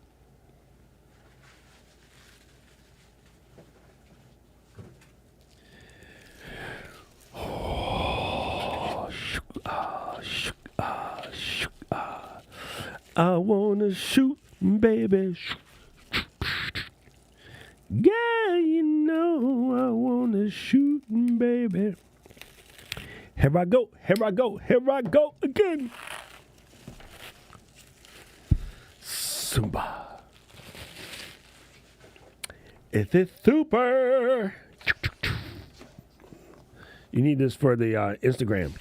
[SPEAKER 1] I wanna shoot, baby. Yeah, you know I wanna shoot, baby. Here I go, here I go, here I go again. Zumba. If it's super. You need this for the Instagram.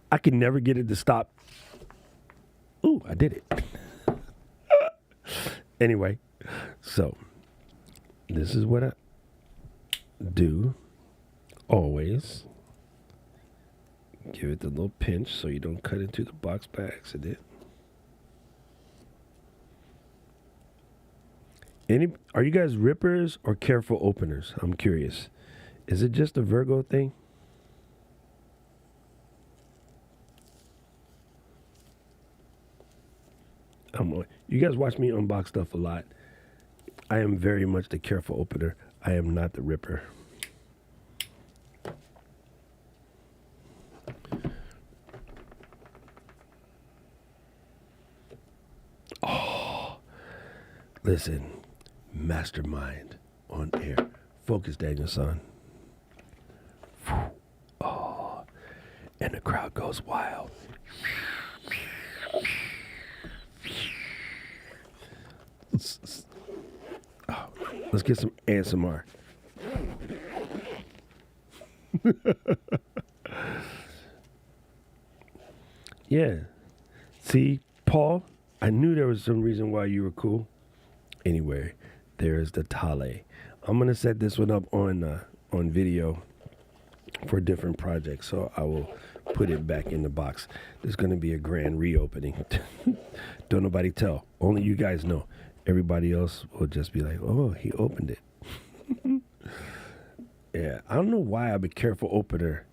[SPEAKER 1] I can never get it to stop. Ooh, I did it. Anyway, so this is what I do always. Give it the little pinch so you don't cut into the box by accident. Are you guys rippers or careful openers? I'm curious. Is it just a Virgo thing? You guys watch me unbox stuff a lot. I am very much the careful opener. I am not the ripper. Oh, listen, mastermind on air. Focus, Daniel-san. Oh, and the crowd goes wild. Oh, let's get some ASMR. Yeah. See, Paul, I knew there was some reason why you were cool. Anyway, there's the Tale. I'm going to set this one up on video for different projects. So I will put it back in the box. There's going to be a grand reopening. Don't nobody tell. Only you guys know. Everybody else will just be like, oh, he opened it. Yeah, I don't know why I'm a careful opener.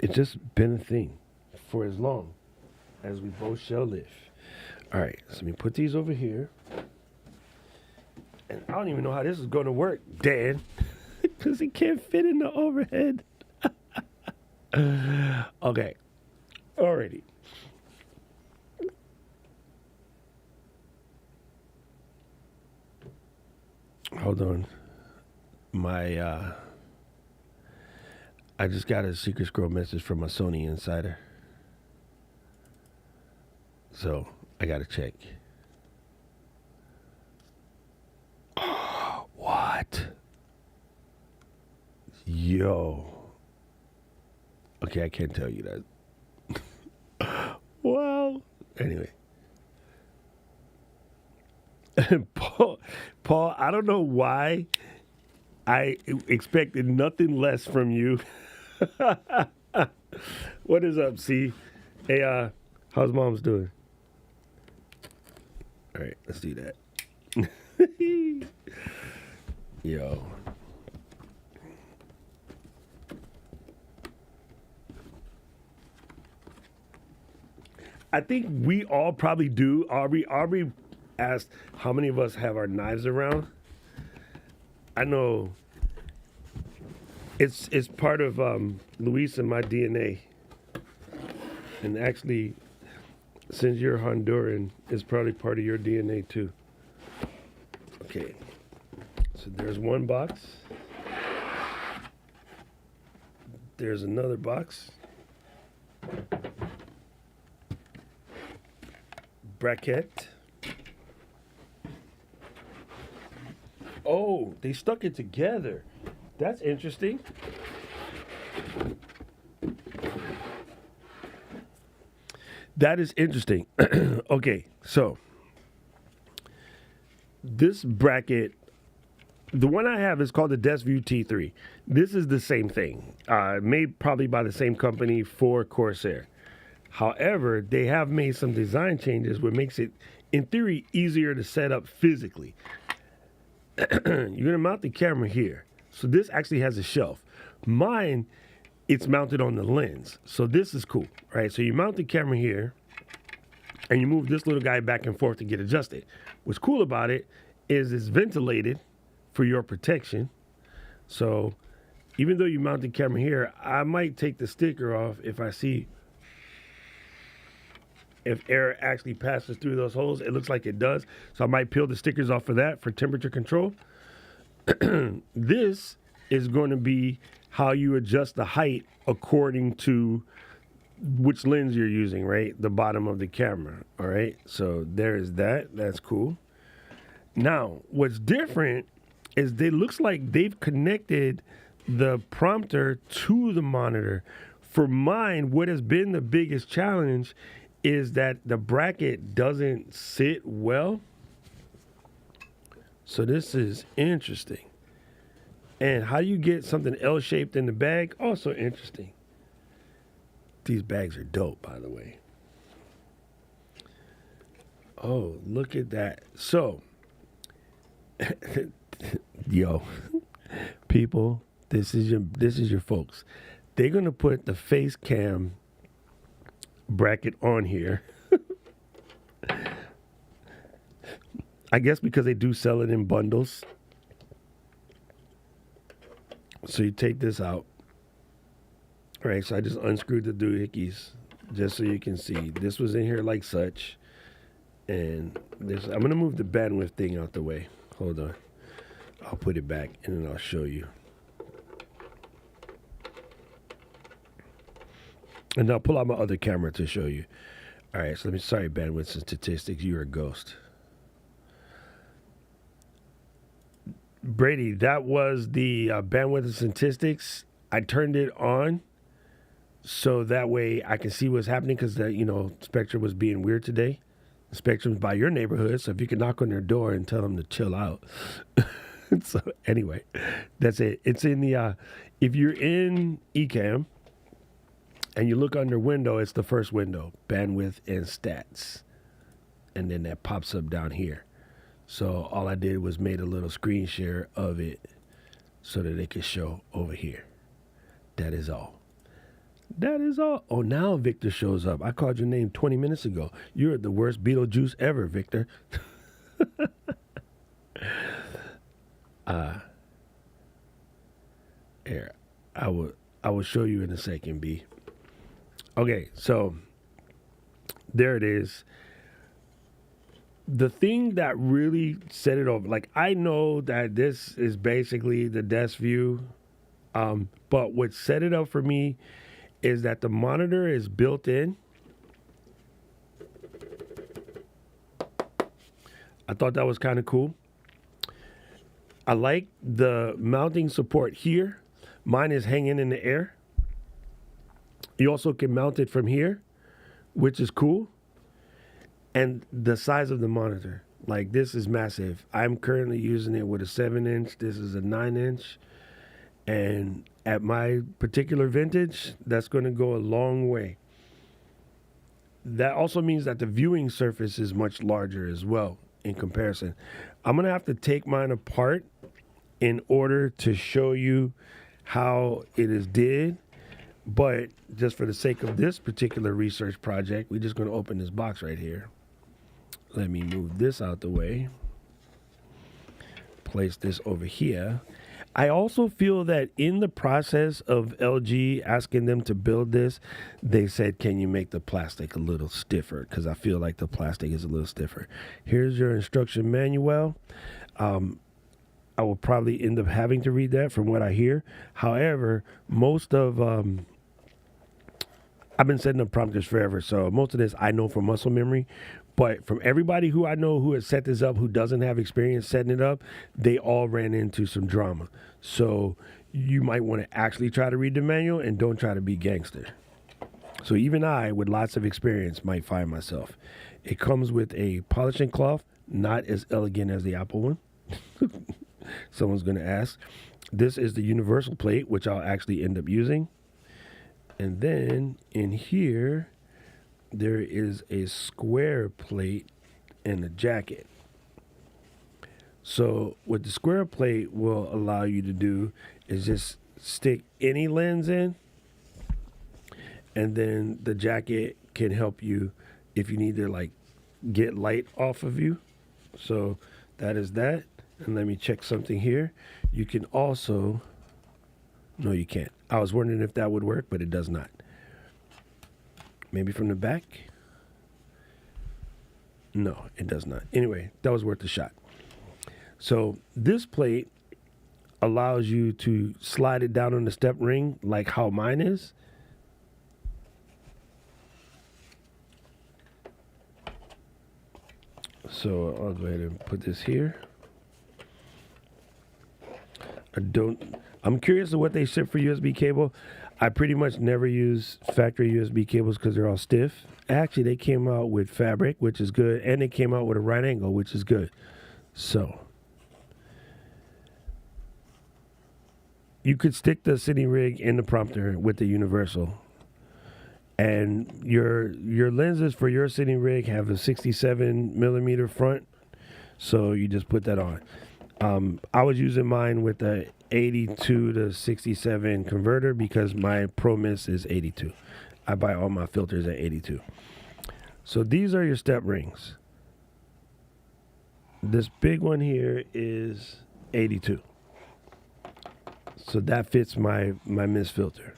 [SPEAKER 1] It's just been a thing for as long as we both shall live. All right, so let me put these over here. And I don't even know how this is going to work, Dan, because it can't fit in the overhead. Okay, alrighty. Hold on. I just got a secret scroll message from my Sony insider. So I gotta check. What? Yo. Okay, I can't tell you that. Wow. Anyway. Paul, I don't know why I expected nothing less from you. What is up, C? Hey, how's mom's doing? All right, let's do that. Yo. I think we all probably do. Aubrey asked how many of us have our knives around. I know it's part of Luis and my DNA. And actually, since you're Honduran, it's probably part of your DNA too. Okay. So there's one box. There's another box. Bracket. Oh, they stuck it together. That's interesting. That is interesting. Okay, so this bracket, the one I have is called the DeskView T3. This is the same thing, made probably by the same company for Corsair. However, they have made some design changes which makes it, in theory, easier to set up physically. You're gonna mount the camera here. So this actually has a shelf. Mine, it's mounted on the lens. So this is cool, right? So you mount the camera here and you move this little guy back and forth to get adjusted. What's cool about it is it's ventilated for your protection. So even though you mount the camera here, I might take the sticker off if I see if air actually passes through those holes. It looks like it does. So I might peel the stickers off for that for temperature control. This is going to be how you adjust the height according to which lens you're using, right? The bottom of the camera, all right? So there is that. That's cool. Now, what's different is it looks like they've connected the prompter to the monitor. For mine, what has been the biggest challenge is that the bracket doesn't sit well. So this is interesting. And how you get something L-shaped in the bag, also interesting. These bags are dope, by the way. Oh, look at that. So, yo, people, this is your folks. They're gonna put the face cam bracket on here. I guess because they do sell it in bundles. So you take this out. All right, so I just unscrewed the doohickeys just so you can see. This was in here like such. And this, I'm going to move the bandwidth thing out the way. Hold on. I'll put it back and then I'll show you. And I'll pull out my other camera to show you. All right, so sorry, bandwidth and statistics. You're a ghost. Brady, that was the bandwidth and statistics. I turned it on so that way I can see what's happening because, Spectrum was being weird today. Spectrum's by your neighborhood, so if you can knock on their door and tell them to chill out. So anyway, that's it. It's in the if you're in Ecamm and you look under window, it's the first window, bandwidth and stats. And then that pops up down here. So all I did was made a little screen share of it so that it could show over here. That is all. That is all. Oh, now Victor shows up. I called your name 20 minutes ago. You're the worst Beetlejuice ever, Victor. Here, I will show you in a second, B. Okay, so there it is. The thing that really set it over, like I know that this is basically the desk view, but what set it up for me is that the monitor is built in. I thought that was kind of cool. I like the mounting support here. Mine is hanging in the air. You also can mount it from here, which is cool. And the size of the monitor, like this is massive. I'm currently using it with a 7-inch. This is a 9-inch. And at my particular vintage, that's going to go a long way. That also means that the viewing surface is much larger as well in comparison. I'm going to have to take mine apart in order to show you how it is did. But just for the sake of this particular research project, we're just going to open this box right here. Let me move this out the way. Place this over here. I also feel that in the process of LG asking them to build this, they said, can you make the plastic a little stiffer? Because I feel like the plastic is a little stiffer. Here's your instruction manual. I will probably end up having to read that from what I hear. However, most of... I've been setting up prompters forever, so most of this I know from muscle memory. But from everybody who I know who has set this up, who doesn't have experience setting it up, they all ran into some drama. So you might want to actually try to read the manual and don't try to be gangster. So even I, with lots of experience, might find myself. It comes with a polishing cloth, not as elegant as the Apple one. Someone's going to ask. This is the universal plate, which I'll actually end up using. And then in here, there is a square plate and a jacket. So what the square plate will allow you to do is just stick any lens in, and then the jacket can help you if you need to like get light off of you. So that is that. And let me check something here. You can also, no, you can't. I was wondering if that would work, but it does not. Maybe from the back? No, it does not. Anyway, that was worth a shot. So this plate allows you to slide it down on the step ring like how mine is. So I'll go ahead and put this here. I'm curious of what they ship for USB cable. I pretty much never use factory USB cables because they're all stiff. Actually, they came out with fabric, which is good, and they came out with a right angle, which is good. So you could stick the city rig in the prompter with the universal. And your lenses for your city rig have a 67 millimeter front, so you just put that on. I was using mine with the 82 to 67 converter because my ProMist is 82. I buy all my filters at 82. So these are your step rings. This big one here is 82. So that fits my mist filter.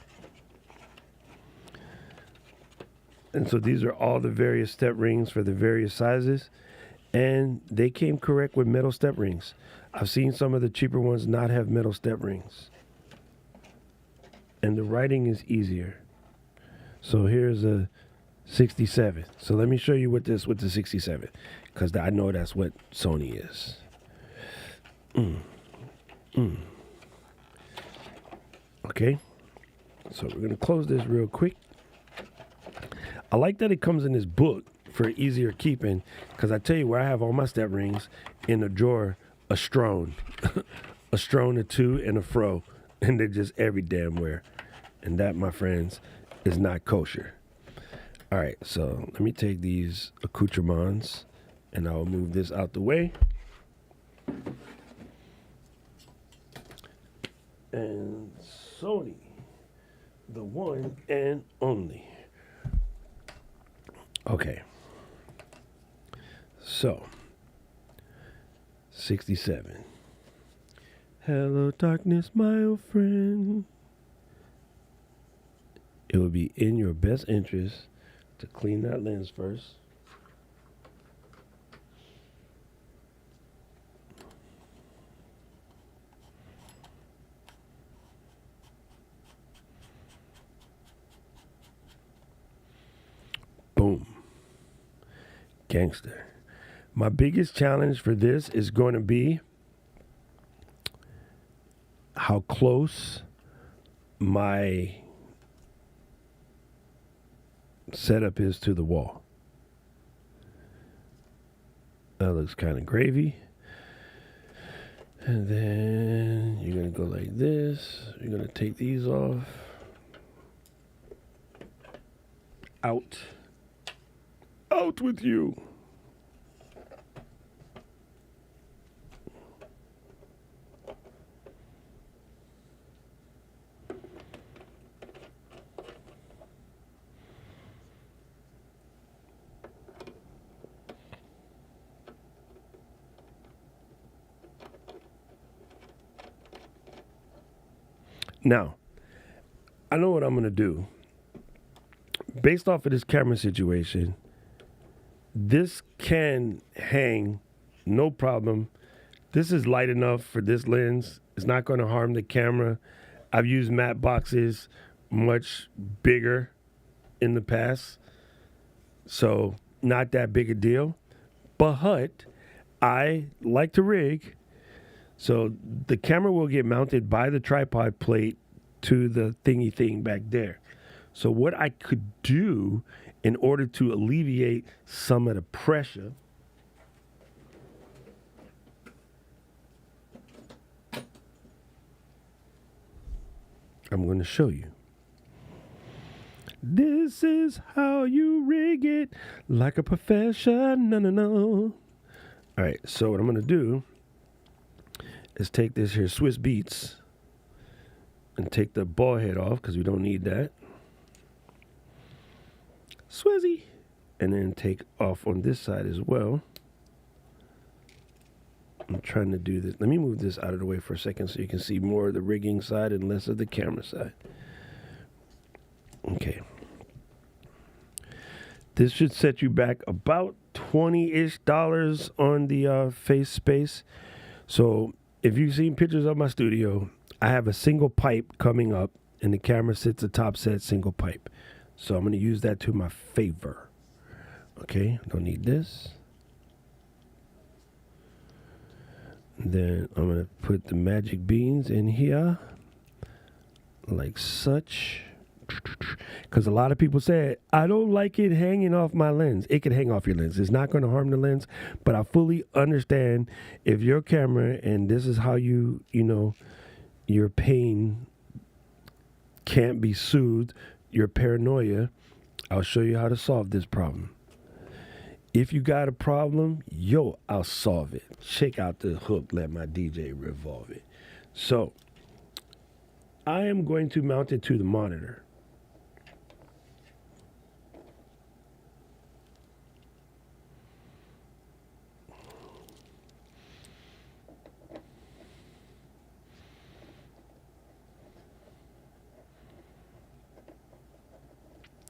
[SPEAKER 1] And so these are all the various step rings for the various sizes. And they came correct with metal step rings. I've seen some of the cheaper ones not have metal step rings. And the writing is easier. So here's a 67. So let me show you with the 67. Because I know that's what Sony is. Okay. So we're going to close this real quick. I like that it comes in this book for easier keeping, because I tell you where I have all my step rings in a drawer a strone, a strone, a two, and a fro, and they're just every damn where. And that, my friends, is not kosher. All right, so let me take these accoutrements, and I'll move this out the way. And Sony, the one and only. Okay. So, 67. Hello, darkness, my old friend. It would be in your best interest to clean that lens first. Boom. Gangster. My biggest challenge for this is going to be how close my setup is to the wall. That looks kind of gravy. And then you're going to go like this. You're going to take these off. Out. Out with you. Now, I know what I'm going to do. Based off of this camera situation, this can hang, no problem. This is light enough for this lens. It's not going to harm the camera. I've used matte boxes much bigger in the past, so not that big a deal. But I like to rig, so the camera will get mounted by the tripod plate to the thingy thing back there. So what I could do in order to alleviate some of the pressure, I'm going to show you. This is how you rig it like a professional. All right, so what I'm going to do is take this here Swiss Beats and take the ball head off because we don't need that. Swizzy. And then take off on this side as well. I'm trying to do this. Let me move this out of the way for a second so you can see more of the rigging side and less of the camera side. Okay. This should set you back about $20-ish on the face space. So if you've seen pictures of my studio, I have a single pipe coming up and the camera sits a top set single pipe. So I'm going to use that to my favor. Okay, don't need this. Then I'm going to put the magic beans in here like such. Because a lot of people say, I don't like it hanging off my lens. It can hang off your lens. It's not going to harm the lens. But I fully understand if your camera and this is how your pain can't be soothed, your paranoia, I'll show you how to solve this problem. If you got a problem, I'll solve it. Check out the hook, let my DJ revolve it. So, I am going to mount it to the monitor.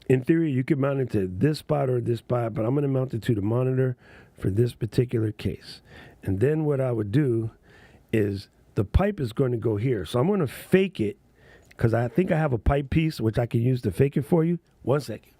[SPEAKER 1] In theory, you could mount it to this spot or this spot, but I'm going to mount it to the monitor for this particular case. And then what I would do is the pipe is going to go here. So I'm going to fake it because I think I have a pipe piece which I can use to fake it for you. 1 second.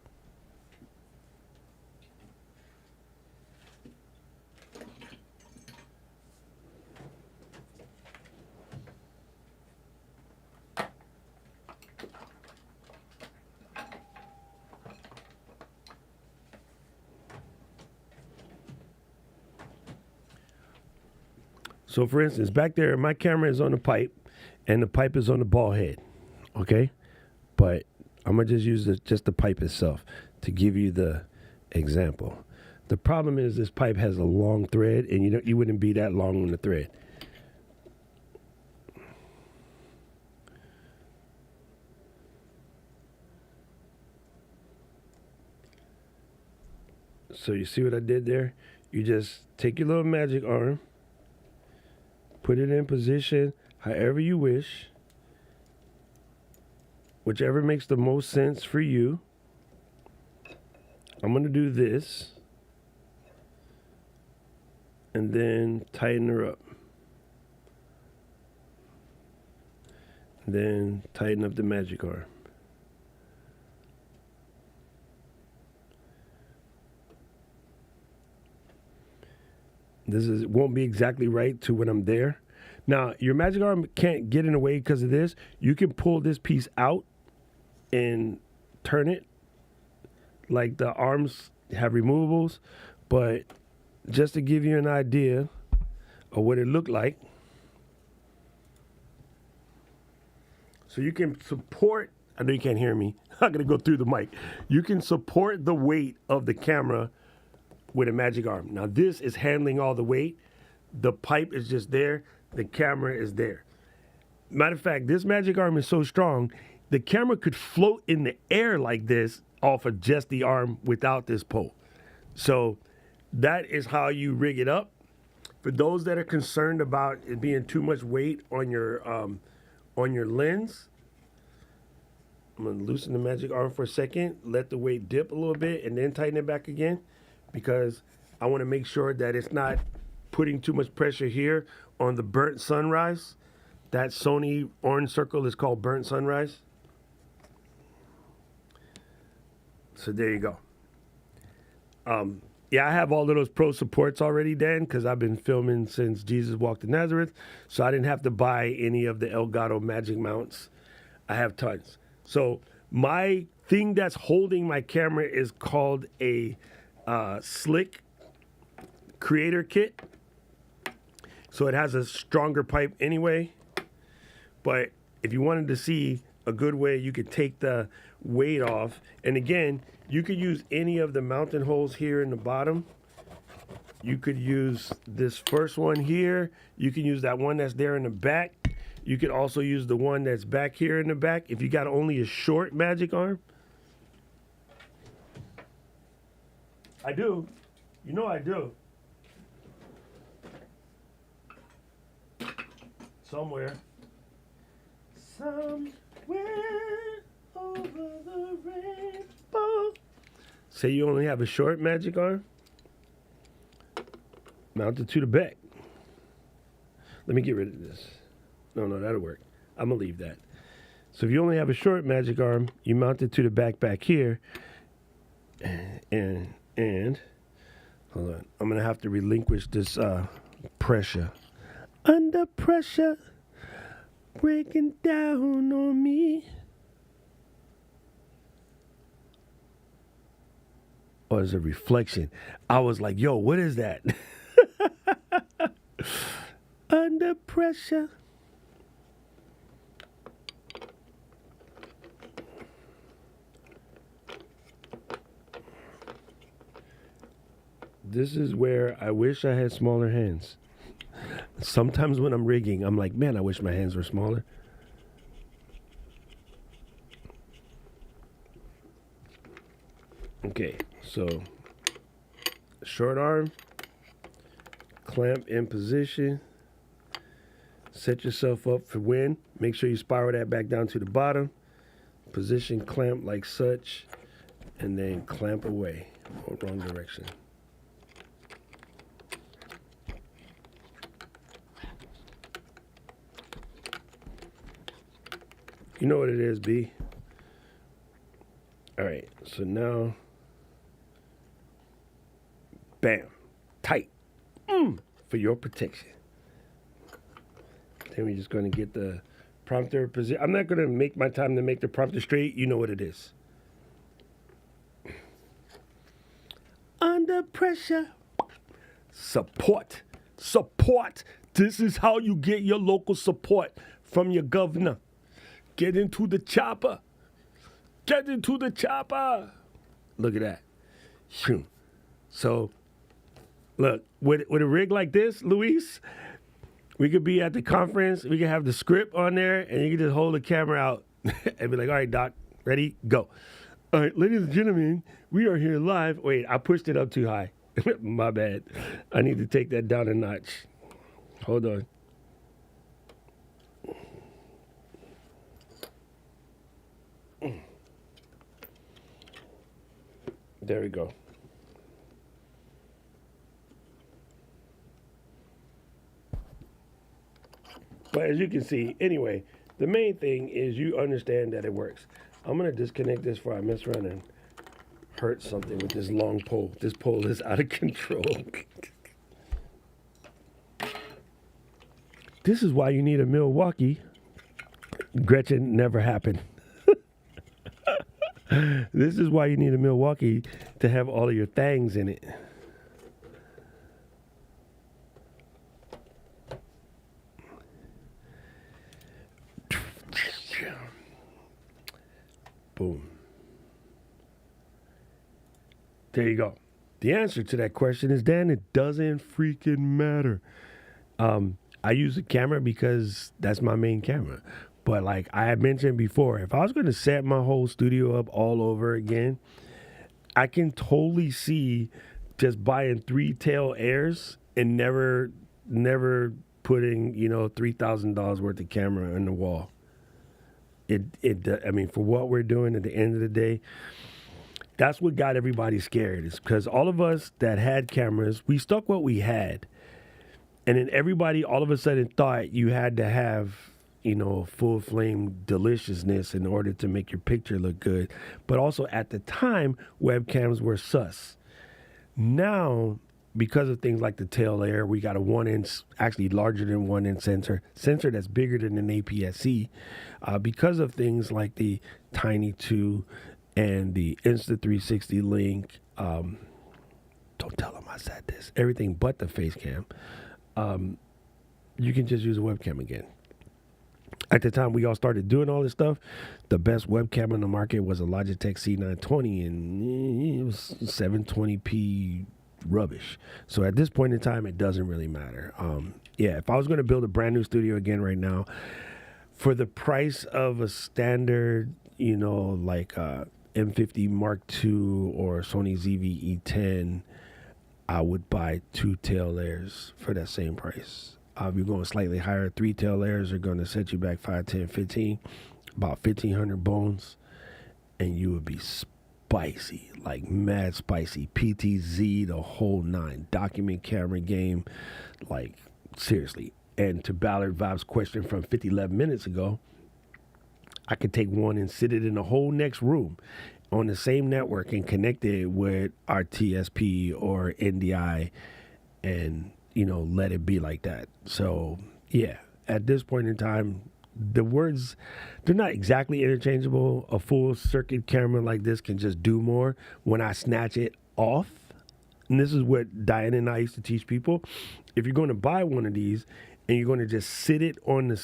[SPEAKER 1] So So for instance, back there, my camera is on the pipe, and the pipe is on the ball head. Okay, but I'm gonna just use just the pipe itself to give you the example. The problem is this pipe has a long thread, and you wouldn't be that long on the thread. So you see what I did there? You just take your little magic arm, put it in position however you wish, whichever makes the most sense for you. I'm going to do this and then tighten her up. Then tighten up the magic arm. Won't be exactly right to when I'm there. Now, your magic arm can't get in the way because of this. You can pull this piece out and turn it. Like the arms have removables, but just to give you an idea of what it looked like. So you can support, I know you can't hear me. I'm going to go through the mic. You can support the weight of the camera with a magic arm. Now this is handling all the weight. The pipe is just there. The camera is there. Matter of fact, this magic arm is so strong, the camera could float in the air like this off of just the arm without this pole. So that is how you rig it up. For those that are concerned about it being too much weight on your lens, I'm gonna loosen the magic arm for a second, let the weight dip a little bit, and then tighten it back again, because I want to make sure that it's not putting too much pressure here on the burnt sunrise. That Sony orange circle is called burnt sunrise. So there you go. Yeah, I have all of those pro supports already, Dan, because I've been filming since Jesus Walked to Nazareth. So I didn't have to buy any of the Elgato Magic mounts. I have tons. So my thing that's holding my camera is called a Slick Creator Kit. So it has a stronger pipe anyway. But if you wanted to see a good way you could take the weight off, and again, you could use any of the mounting holes here in the bottom. You could use this first one here. You can use that one that's there in the back. You could also use the one that's back here in the back if you got only a short magic arm. I do. You know I do. Somewhere. Somewhere over the rainbow. Say you only have a short magic arm. Mount it to the back. Let me get rid of this. No, that'll work. I'm gonna leave that. So if you only have a short magic arm, you mount it to the back here. And hold on. I'm gonna have to relinquish this pressure. Under pressure, breaking down on me. Oh, it's a reflection. I was like, yo, what is that? Under pressure. This is where I wish I had smaller hands. Sometimes when I'm rigging, I'm like, man, I wish my hands were smaller. Okay, so short arm, clamp in position, set yourself up for wind. Make sure you spiral that back down to the bottom. Position clamp like such, and then clamp away. Oh, wrong direction. You know what it is, B. All right, so now, bam, tight, for your protection. Then we're just gonna get the prompter position. I'm not gonna make my time to make the prompter straight. You know what it is. Under pressure, support. This is how you get your local support from your governor. Get into the chopper. Get into the chopper. Look at that. Phew. So, look, with a rig like this, Luis, we could be at the conference, we could have the script on there, and you can just hold the camera out and be like, all right, Doc, ready, go. All right, ladies and gentlemen, we are here live. Wait, I pushed it up too high. My bad. I need to take that down a notch. Hold on. There we go. But as you can see, anyway, the main thing is you understand that it works. I'm going to disconnect this before I mess around and hurt something with this long pole. This pole is out of control. This is why you need a Milwaukee. Gretchen, never happened. This is why you need a Milwaukee, to have all of your things in it. Boom. There you go. The answer to that question is, Dan, it doesn't freaking matter. I use a camera because that's my main camera. But like I had mentioned before, if I was going to set my whole studio up all over again, I can totally see just buying 3 tail airs and never putting, $3,000 worth of camera on the wall. I mean, for what we're doing at the end of the day, that's what got everybody scared, is because all of us that had cameras, we stuck what we had. And then everybody all of a sudden thought you had to have, full flame deliciousness in order to make your picture look good. But also at the time, webcams were sus. Now, because of things like the tail air, we got a 1-inch, actually larger than 1-inch sensor that's bigger than an APS-C. Because of things like the Tiny 2 and the Insta360 Link, don't tell them I said this, everything but the face cam, you can just use a webcam again. At the time we all started doing all this stuff, the best webcam on the market was a Logitech C920, and it was 720p rubbish. So at this point in time, it doesn't really matter. If I was going to build a brand new studio again right now, for the price of a standard, like M50 Mark II or Sony ZV-E10, I would buy 2 tail layers for that same price. If you're going slightly higher, 3 tail layers are going to set you back 5, 10, 15, about 1,500 bones, and you would be spicy, like mad spicy. PTZ, the whole 9. Document camera game, like seriously. And to Ballard Vibes' question from 11 minutes ago, I could take one and sit it in the whole next room on the same network and connect it with our TSP or NDI and, let it be like that. So, yeah, at this point in time, the words, they're not exactly interchangeable. A full circuit camera like this can just do more when I snatch it off. And this is what Diane and I used to teach people. If you're going to buy one of these and you're going to just sit it on the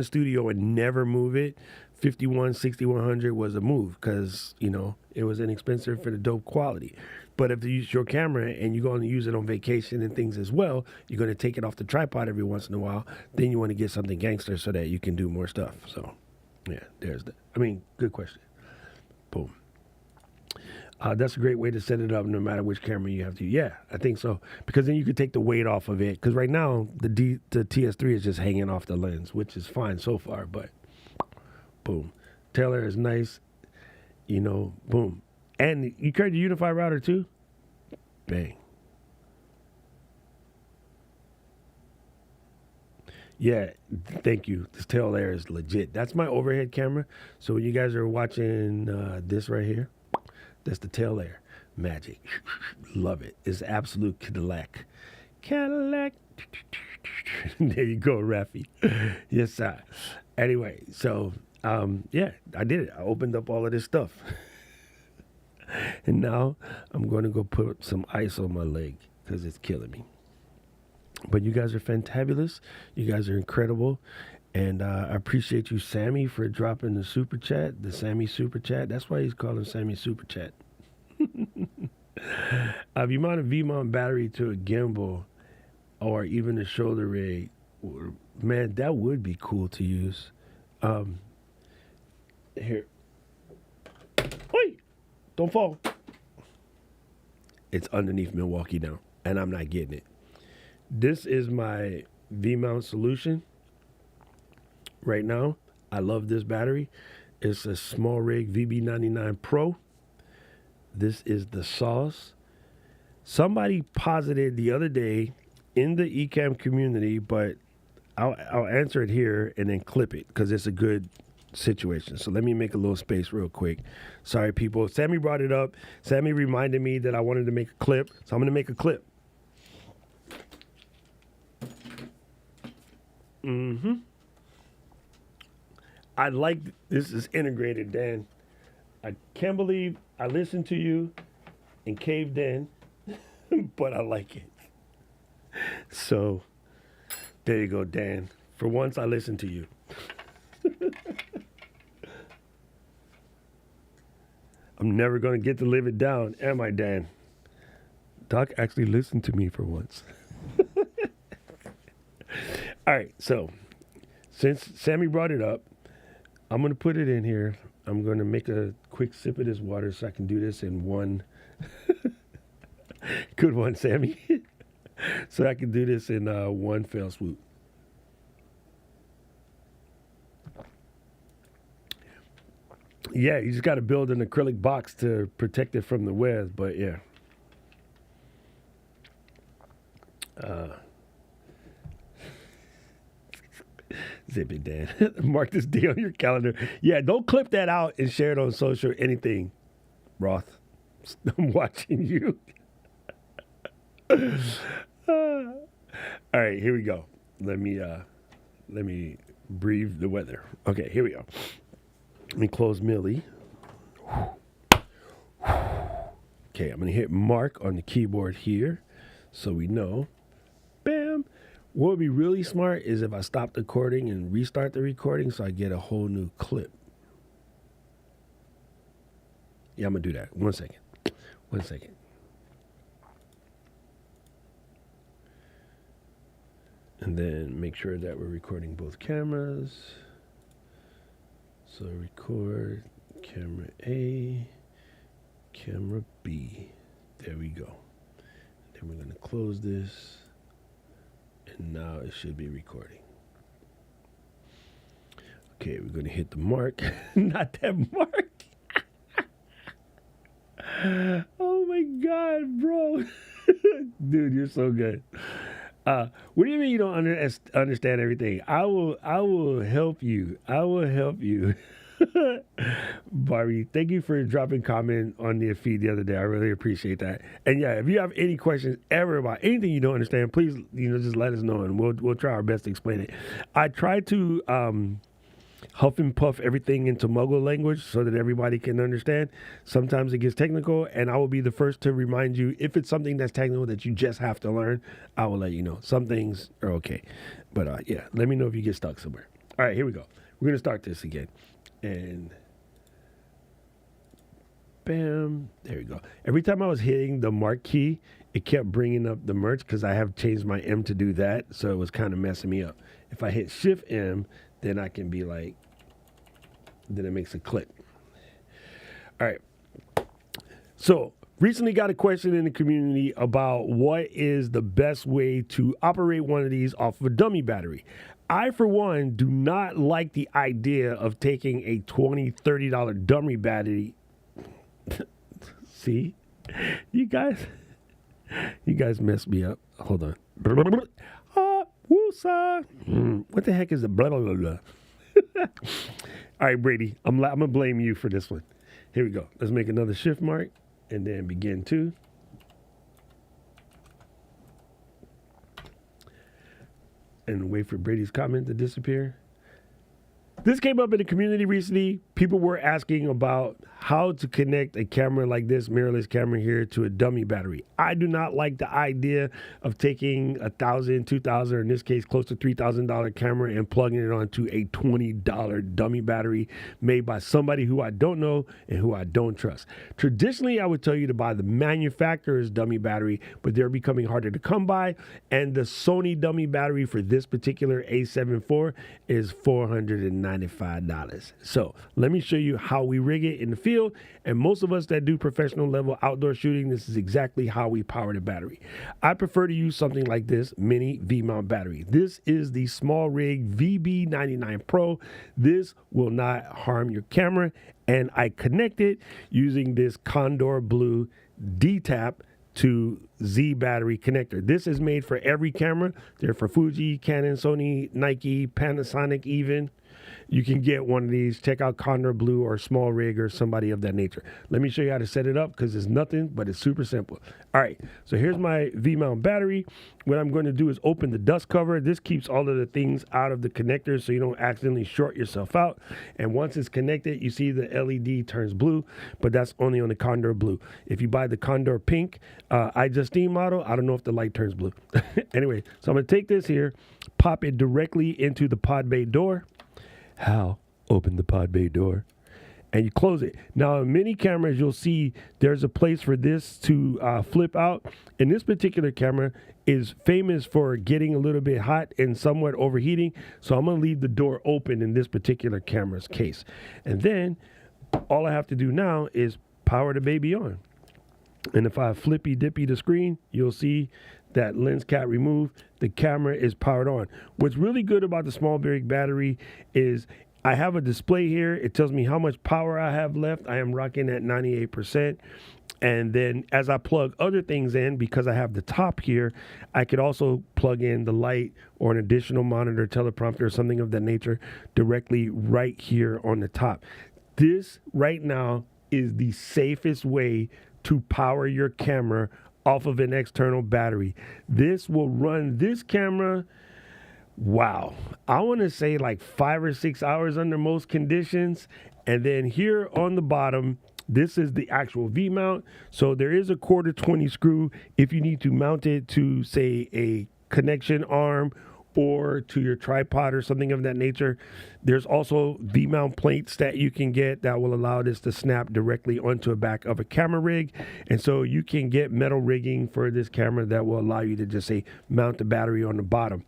[SPEAKER 1] studio and never move it, 51, 6100 was a move because, it was inexpensive for the dope quality. But if you use your camera and you're going to use it on vacation and things as well, you're going to take it off the tripod every once in a while, then you want to get something gangster so that you can do more stuff. So, yeah, there's that. Good question. Boom. That's a great way to set it up no matter which camera you have to. Yeah, I think so. Because then you could take the weight off of it. Because right now, the TS3 is just hanging off the lens, which is fine so far. But, boom. Taylor is nice. Boom. And you carry the Unify router too? Bang. Yeah, thank you. This tail layer is legit. That's my overhead camera. So when you guys are watching this right here, that's the tail layer. Magic. Love it. It's absolute Cadillac. Cadillac. There you go, Rafi. Yes, sir. Anyway, so, yeah, I did it. I opened up all of this stuff. And now I'm going to go put some ice on my leg because it's killing me. But you guys are fantabulous. You guys are incredible. And I appreciate you, Sammy, for dropping the super chat, the Sammy super chat. That's why he's calling Sammy super chat. If you mount a V-mount battery to a gimbal or even a shoulder rig, man, that would be cool to use. Here. Wait! Don't fall. It's underneath Milwaukee now, and I'm not getting it. This is my V-mount solution. Right now, I love this battery. It's a small rig VB99 Pro. This is the sauce. Somebody posited the other day in the Ecamm community, but I'll answer it here and then clip it because it's a good situation. So let me make a little space real quick. Sorry, people. Sammy brought it up. Sammy reminded me that I wanted to make a clip, so I'm going to make a clip. I like this is integrated, Dan. I can't believe I listened to you and caved in, but I like it. So there you go, Dan. For once, I listened to you. I'm never going to get to live it down, am I, Dan? Doc actually listened to me for once. All right, so since Sammy brought it up, I'm going to put it in here. I'm going to make a quick sip of this water so I can do this in one. Good one, Sammy. So I can do this in one fell swoop. Yeah, you just got to build an acrylic box to protect it from the weather, but yeah. Zip it, Dan. Mark this day on your calendar. Yeah, don't clip that out and share it on social or anything, Roth. I'm watching you. All right, here we go. Let me breathe the weather. Okay, here we go. Let me close Millie. Okay, I'm going to hit Mark on the keyboard here so we know. Bam. What would be really smart is if I stop the recording and restart the recording so I get a whole new clip. Yeah, I'm going to do that. 1 second. 1 second. And then make sure that we're recording both cameras. So record camera A, camera B. There we go. Then we're going to close this. And now it should be recording. Okay, we're going to hit the mark. Not that mark. Oh my God, bro. Dude, you're so good. What do you mean you don't understand everything? I will help you. I will help you. Barbie, thank you for dropping comment on the feed the other day. I really appreciate that. And yeah, if you have any questions ever about anything you don't understand, please, just let us know and we'll try our best to explain it. I try to huff and puff everything into Muggle language so that everybody can understand. Sometimes it gets technical, and I will be the first to remind you if it's something that's technical that you just have to learn. I will let you know. Some things are okay, but yeah, let me know if you get stuck somewhere. All right, here we go. We're gonna start this again. And bam, there we go. Every time I was hitting the mark key, it kept bringing up the merch because I have changed my M to do that, so it was kind of messing me up. If I hit Shift M, then I can be like, then it makes a click. All right. So recently got a question in the community about what is the best way to operate one of these off of a dummy battery. I, for one, do not like the idea of taking a $20, $30 dummy battery. See? You guys messed me up. Hold on. Woosah. What the heck is a blah, blah, blah, blah? All right, Brady, I'm going to blame you for this one. Here we go. Let's make another shift mark and then begin to. And wait for Brady's comment to disappear. This came up in the community recently. People were asking about how to connect a camera like this mirrorless camera here to a dummy battery. I do not like the idea of taking $1,000, $2,000, or in this case, close to $3,000 camera and plugging it onto a $20 dummy battery made by somebody who I don't know and who I don't trust. Traditionally, I would tell you to buy the manufacturer's dummy battery, but they're becoming harder to come by. And the Sony dummy battery for this particular A7 IV is $495. So let me show you how we rig it in the field. And most of us that do professional level outdoor shooting, this is exactly how we power the battery. I prefer to use something like this mini V-mount battery. This is the SmallRig VB99 Pro. This will not harm your camera. And I connect it using this Condor Blue D-Tap to Z battery connector. This is made for every camera. They're for Fuji, Canon, Sony, Nike, Panasonic even. You can get one of these. Check out Condor Blue or SmallRig or somebody of that nature. Let me show you how to set it up because it's nothing, but it's super simple. All right, so here's my V-mount battery. What I'm going to do is open the dust cover. This keeps all of the things out of the connector so you don't accidentally short yourself out. And once it's connected, you see the LED turns blue, but that's only on the Condor Blue. If you buy the Condor Pink iJustine model, I don't know if the light turns blue. Anyway, so I'm going to take this here, pop it directly into the pod bay door. How? Open the pod bay door and you close it. Now, in many cameras, you'll see there's a place for this to flip out. And this particular camera is famous for getting a little bit hot and somewhat overheating. So I'm going to leave the door open in this particular camera's case. And then all I have to do now is power the baby on. And if I flippy dippy the screen, you'll see that lens cap removed, the camera is powered on. What's really good about the SmallRig battery is I have a display here. It tells me how much power I have left. I am rocking at 98%. And then as I plug other things in, because I have the top here, I could also plug in the light or an additional monitor, teleprompter, or something of that nature directly right here on the top. This right now is the safest way to power your camera off of an external battery. This will run this camera, wow, I want to say like 5 or 6 hours under most conditions. And then here on the bottom, this is the actual V-mount. So there is a 1/4-20 screw if you need to mount it to, say, a connection arm or to your tripod or something of that nature. There's also V-mount plates that you can get that will allow this to snap directly onto the back of a camera rig. And so you can get metal rigging for this camera that will allow you to just say mount the battery on the bottom.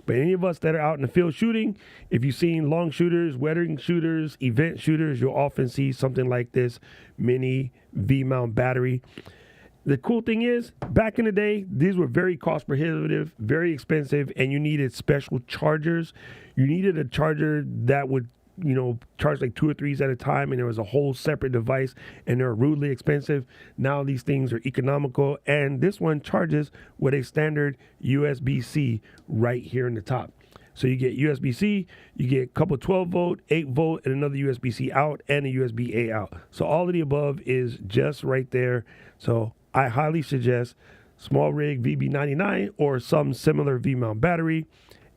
[SPEAKER 1] But any of us that are out in the field shooting, if you've seen long shooters, wedding shooters, event shooters, you'll often see something like this mini V-mount battery. The cool thing is, back in the day, these were very cost prohibitive, very expensive, and you needed special chargers. You needed a charger that would, charge like 2 or 3s at a time, and there was a whole separate device, and they're rudely expensive. Now these things are economical, and this one charges with a standard USB-C right here in the top. So you get USB-C, you get a couple 12-volt, 8-volt, and another USB-C out, and a USB-A out. So all of the above is just right there. So I highly suggest SmallRig VB99 or some similar V-mount battery.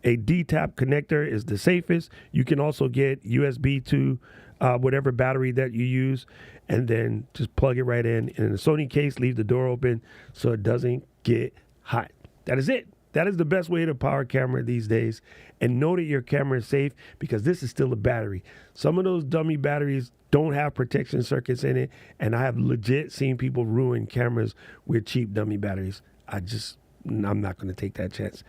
[SPEAKER 1] A D-Tap connector is the safest. You can also get USB to whatever battery that you use, and then just plug it right in. And in the Sony case, leave the door open so it doesn't get hot. That is it. That is the best way to power a camera these days. And know that your camera is safe because this is still a battery. Some of those dummy batteries don't have protection circuits in it, and I have legit seen people ruin cameras with cheap dummy batteries. I'm not going to take that chance.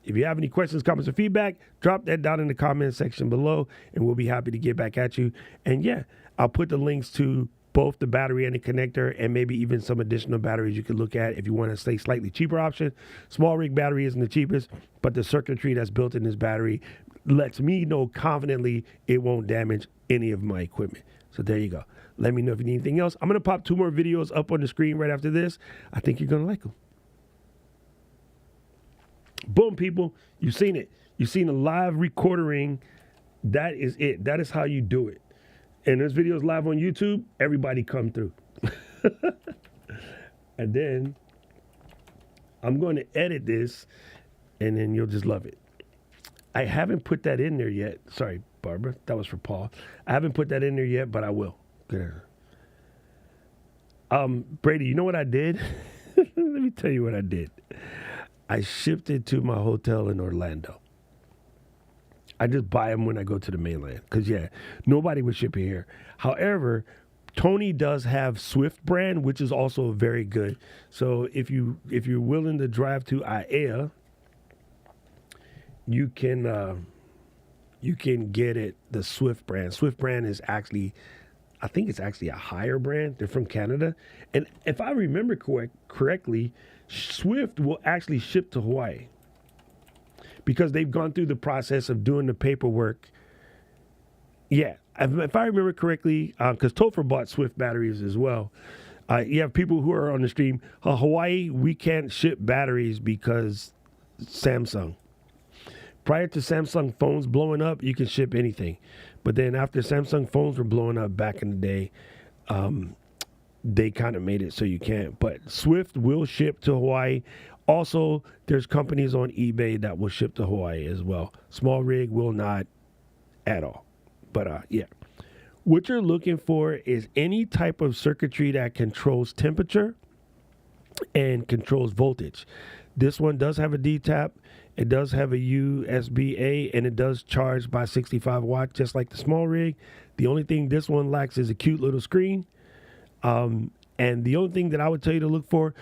[SPEAKER 1] If you have any questions, comments, or feedback, drop that down in the comment section below, and we'll be happy to get back at you. And yeah, I'll put the links to both the battery and the connector, and maybe even some additional batteries you could look at if you want to stay slightly cheaper option. SmallRig battery isn't the cheapest, but the circuitry that's built in this battery lets me know confidently it won't damage any of my equipment. So there you go. Let me know if you need anything else. I'm going to pop 2 more videos up on the screen right after this. I think you're going to like them. Boom, people. You've seen it. You've seen a live recording. That is it. That is how you do it. And this video is live on YouTube. Everybody come through. And then I'm going to edit this, and then you'll just love it. I haven't put that in there yet. Sorry, Barbara. That was for Paul. I haven't put that in there yet, but I will. Good. Brady, you know what I did? Let me tell you what I did. I shipped it to my hotel in Orlando. I just buy them when I go to the mainland. Because, yeah, nobody would ship it here. However, Tony does have Swift brand, which is also very good. So if you're willing to drive to Aiea, you can get it the Swift brand. Swift brand is actually, I think it's actually a higher brand. They're from Canada, and if I remember correctly, Swift will actually ship to Hawaii because they've gone through the process of doing the paperwork. Yeah, if I remember correctly, because Topher bought Swift batteries as well. You have people who are on the stream. Hawaii, we can't ship batteries because Samsung. Prior to Samsung phones blowing up, you can ship anything. But then after Samsung phones were blowing up back in the day, they kind of made it so you can't. But Swift will ship to Hawaii. Also, there's companies on eBay that will ship to Hawaii as well. Small rig will not at all. But yeah. What you're looking for is any type of circuitry that controls temperature and controls voltage. This one does have a D-tap. It does have a USB-A, and it does charge by 65 watts, just like the small rig. The only thing this one lacks is a cute little screen. And the only thing that I would tell you to look for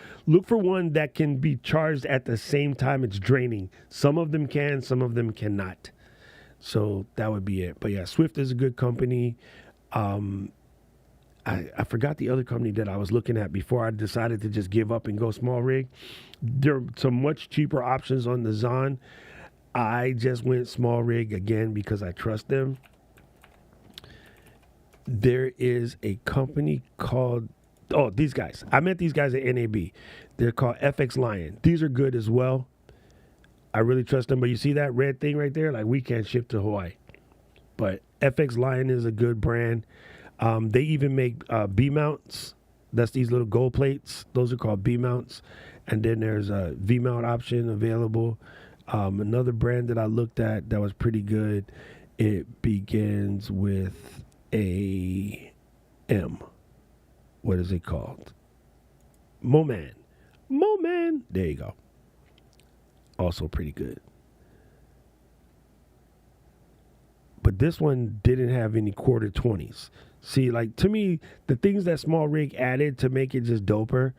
[SPEAKER 1] one that can be charged at the same time it's draining. Some of them can, some of them cannot. So that would be it. But yeah, Swift is a good company. I forgot the other company that I was looking at before I decided to just give up and go small rig. There are some much cheaper options on the Zon. I just went small rig again because I trust them. There is a company called, these guys. I met these guys at NAB. They're called FX Lion. These are good as well. I really trust them. But you see that red thing right there? Like, we can't ship to Hawaii. But FX Lion is a good brand. They even make B-mounts. That's these little gold plates. Those are called B-mounts. And then there's a V-mount option available. Another brand that I looked at that was pretty good, it begins with a M. What is it called? Moman. There you go. Also pretty good. But this one didn't have any quarter 20s. See, like, to me, the things that Small Rig added to make it just doper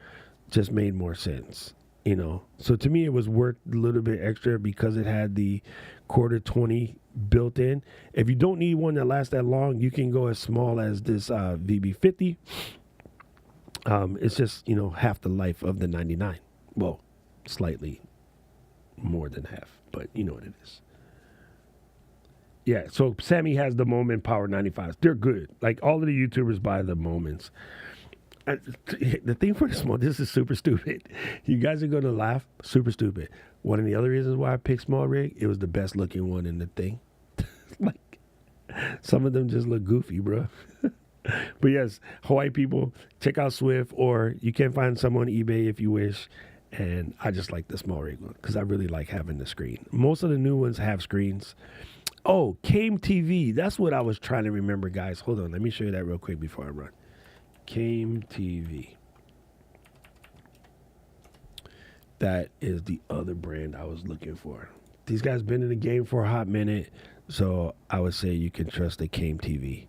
[SPEAKER 1] just made more sense, you know? So to me, it was worth a little bit extra because it had the quarter 20 built in. If you don't need one that lasts that long, you can go as small as this VB50. It's just, you know, half the life of the 99. Well, slightly more than half, but you know what it is. Yeah, so Sammy has the Moment Power 95s. They're good. Like, all of the YouTubers buy the Moments. The thing for the small, this is super stupid. You guys are going to laugh. Super stupid. One of the other reasons why I picked Small Rig, it was the best looking one in the thing. Like, some of them just look goofy, bro. But yes, Hawaii people, check out Swift, or you can find some on eBay if you wish. And I just like the Small Rig one because I really like having the screen. Most of the new ones have screens. Oh, Came TV. That's what I was trying to remember, guys. Hold on. Let me show you that real quick before I run. Came TV. That is the other brand I was looking for. These guys been in the game for a hot minute, so I would say you can trust the Came TV.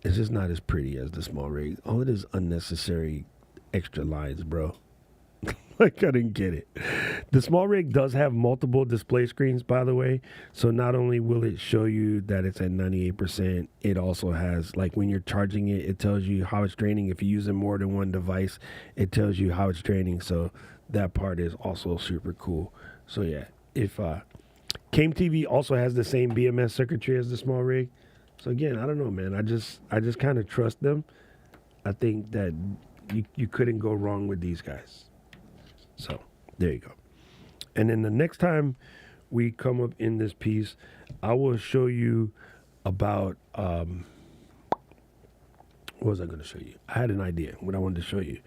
[SPEAKER 1] It's just not as pretty as the Small Rig. All it is unnecessary extra lines, bro. Like, I didn't get it. The Small Rig does have multiple display screens, by the way. So not only will it show you that it's at 98%, it also has, like, when you're charging it, it tells you how it's draining. If you're using more than one device, it tells you how it's draining. So that part is also super cool. So yeah, if Came TV also has the same BMS circuitry as the Small Rig. So again, I don't know, man. I just kind of trust them. I think that you couldn't go wrong with these guys. So there you go. And then the next time we come up in this piece, I will show you about what was I going to show you? I had an idea what I wanted to show you.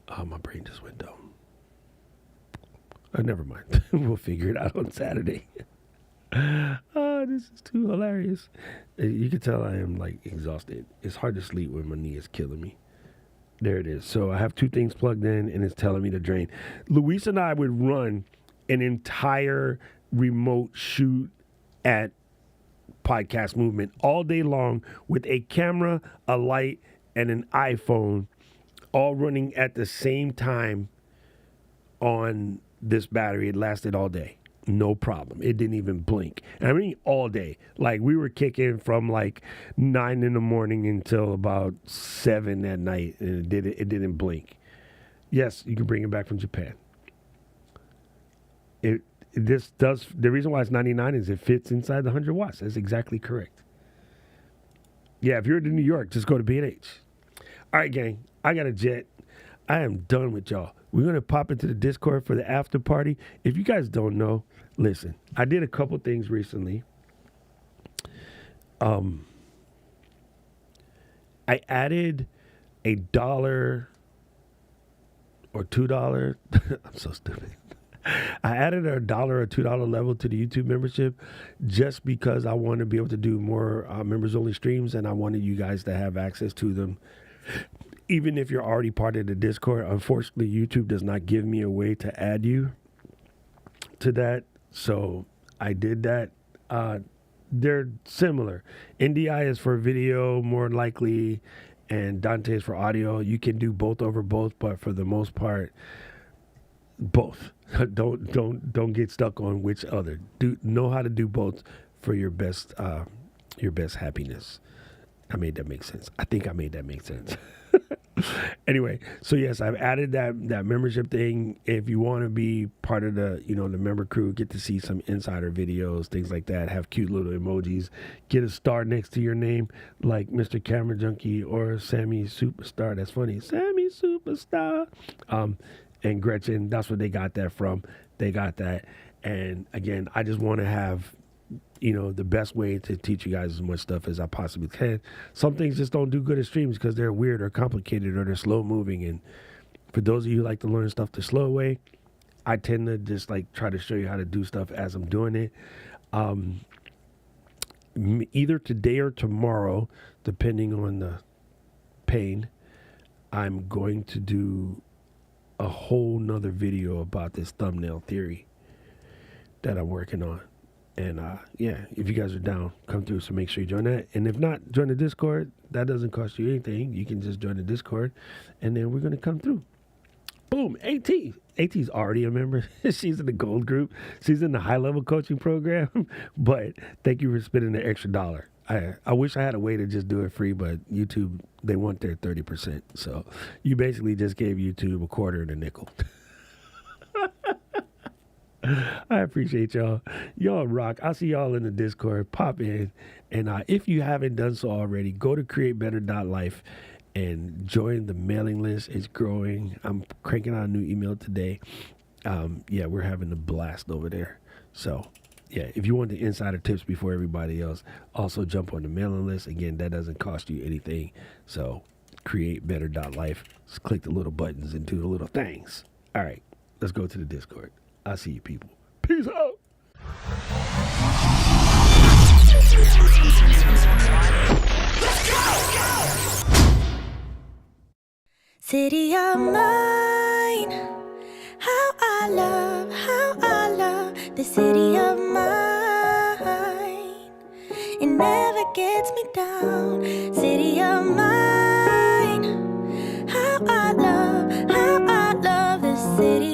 [SPEAKER 1] My brain just went dumb. Never mind. We'll figure it out on Saturday. Oh, this is too hilarious. You can tell I am like exhausted. It's hard to sleep when my knee is killing me. There it is. So I have two things plugged in and it's telling me to drain. Luis and I would run an entire remote shoot at Podcast Movement all day long with a camera, a light, and an iPhone all running at the same time on this battery. It lasted all day. No problem. It didn't even blink. And I mean all day. Like we were kicking from like 9 in the morning until about 7 at night, and it didn't blink. Yes, you can bring it back from Japan. This does, the reason why it's 99 is it fits inside the 100 watts. That's exactly correct. Yeah, if you're in New York, just go to B&H. All right, gang, I got a jet. I am done with y'all. We're going to pop into the Discord for the after party. If you guys don't know, listen, I did a couple things recently. I added $1 or $2. I'm so stupid. I added $1 or $2 level to the YouTube membership just because I want to be able to do more members only streams, and I wanted you guys to have access to them. Even if you're already part of the Discord, unfortunately, YouTube does not give me a way to add you to that. So I did that. They're similar. NDI is for video, more likely, and Dante is for audio. You can do both over both, but for the most part, both. Don't get stuck on which other. Know how to do both for your best happiness. I made that make sense. I think I made that make sense. Anyway, so yes, I've added that membership thing. If you want to be part of the the member crew, get to see some insider videos, things like that. Have cute little emojis. Get a star next to your name, like Mr. Camera Junkie or Sammy Superstar. That's funny, Sammy Superstar. And Gretchen, that's where they got that from. They got that. And again, I just want to have, the best way to teach you guys as much stuff as I possibly can. Some things just don't do good at streams because they're weird or complicated or they're slow moving. And for those of you who like to learn stuff the slow way, I tend to just like try to show you how to do stuff as I'm doing it. Either today or tomorrow, depending on the pain, I'm going to do a whole nother video about this thumbnail theory that I'm working on. And if you guys are down, come through. So make sure you join that. And if not, join the Discord. That doesn't cost you anything. You can just join the Discord, and then we're going to come through. Boom, AT. AT's already a member. She's in the gold group. She's in the high-level coaching program. But thank you for spending the extra dollar. I wish I had a way to just do it free, but YouTube, they want their 30%. So you basically just gave YouTube a quarter and a nickel. I appreciate y'all. Y'all rock. I'll see y'all in the Discord. Pop in. And if you haven't done so already, go to createbetter.life and join the mailing list. It's growing. I'm cranking out a new email today. We're having a blast over there. So, if you want the insider tips before everybody else, also jump on the mailing list. Again, that doesn't cost you anything. So, createbetter.life. Just click the little buttons and do the little things. All right, let's go to the Discord. I'll see you people. Peace out.
[SPEAKER 2] City of mine, how I love the city of mine. It never gets me down. City of mine, how I love the city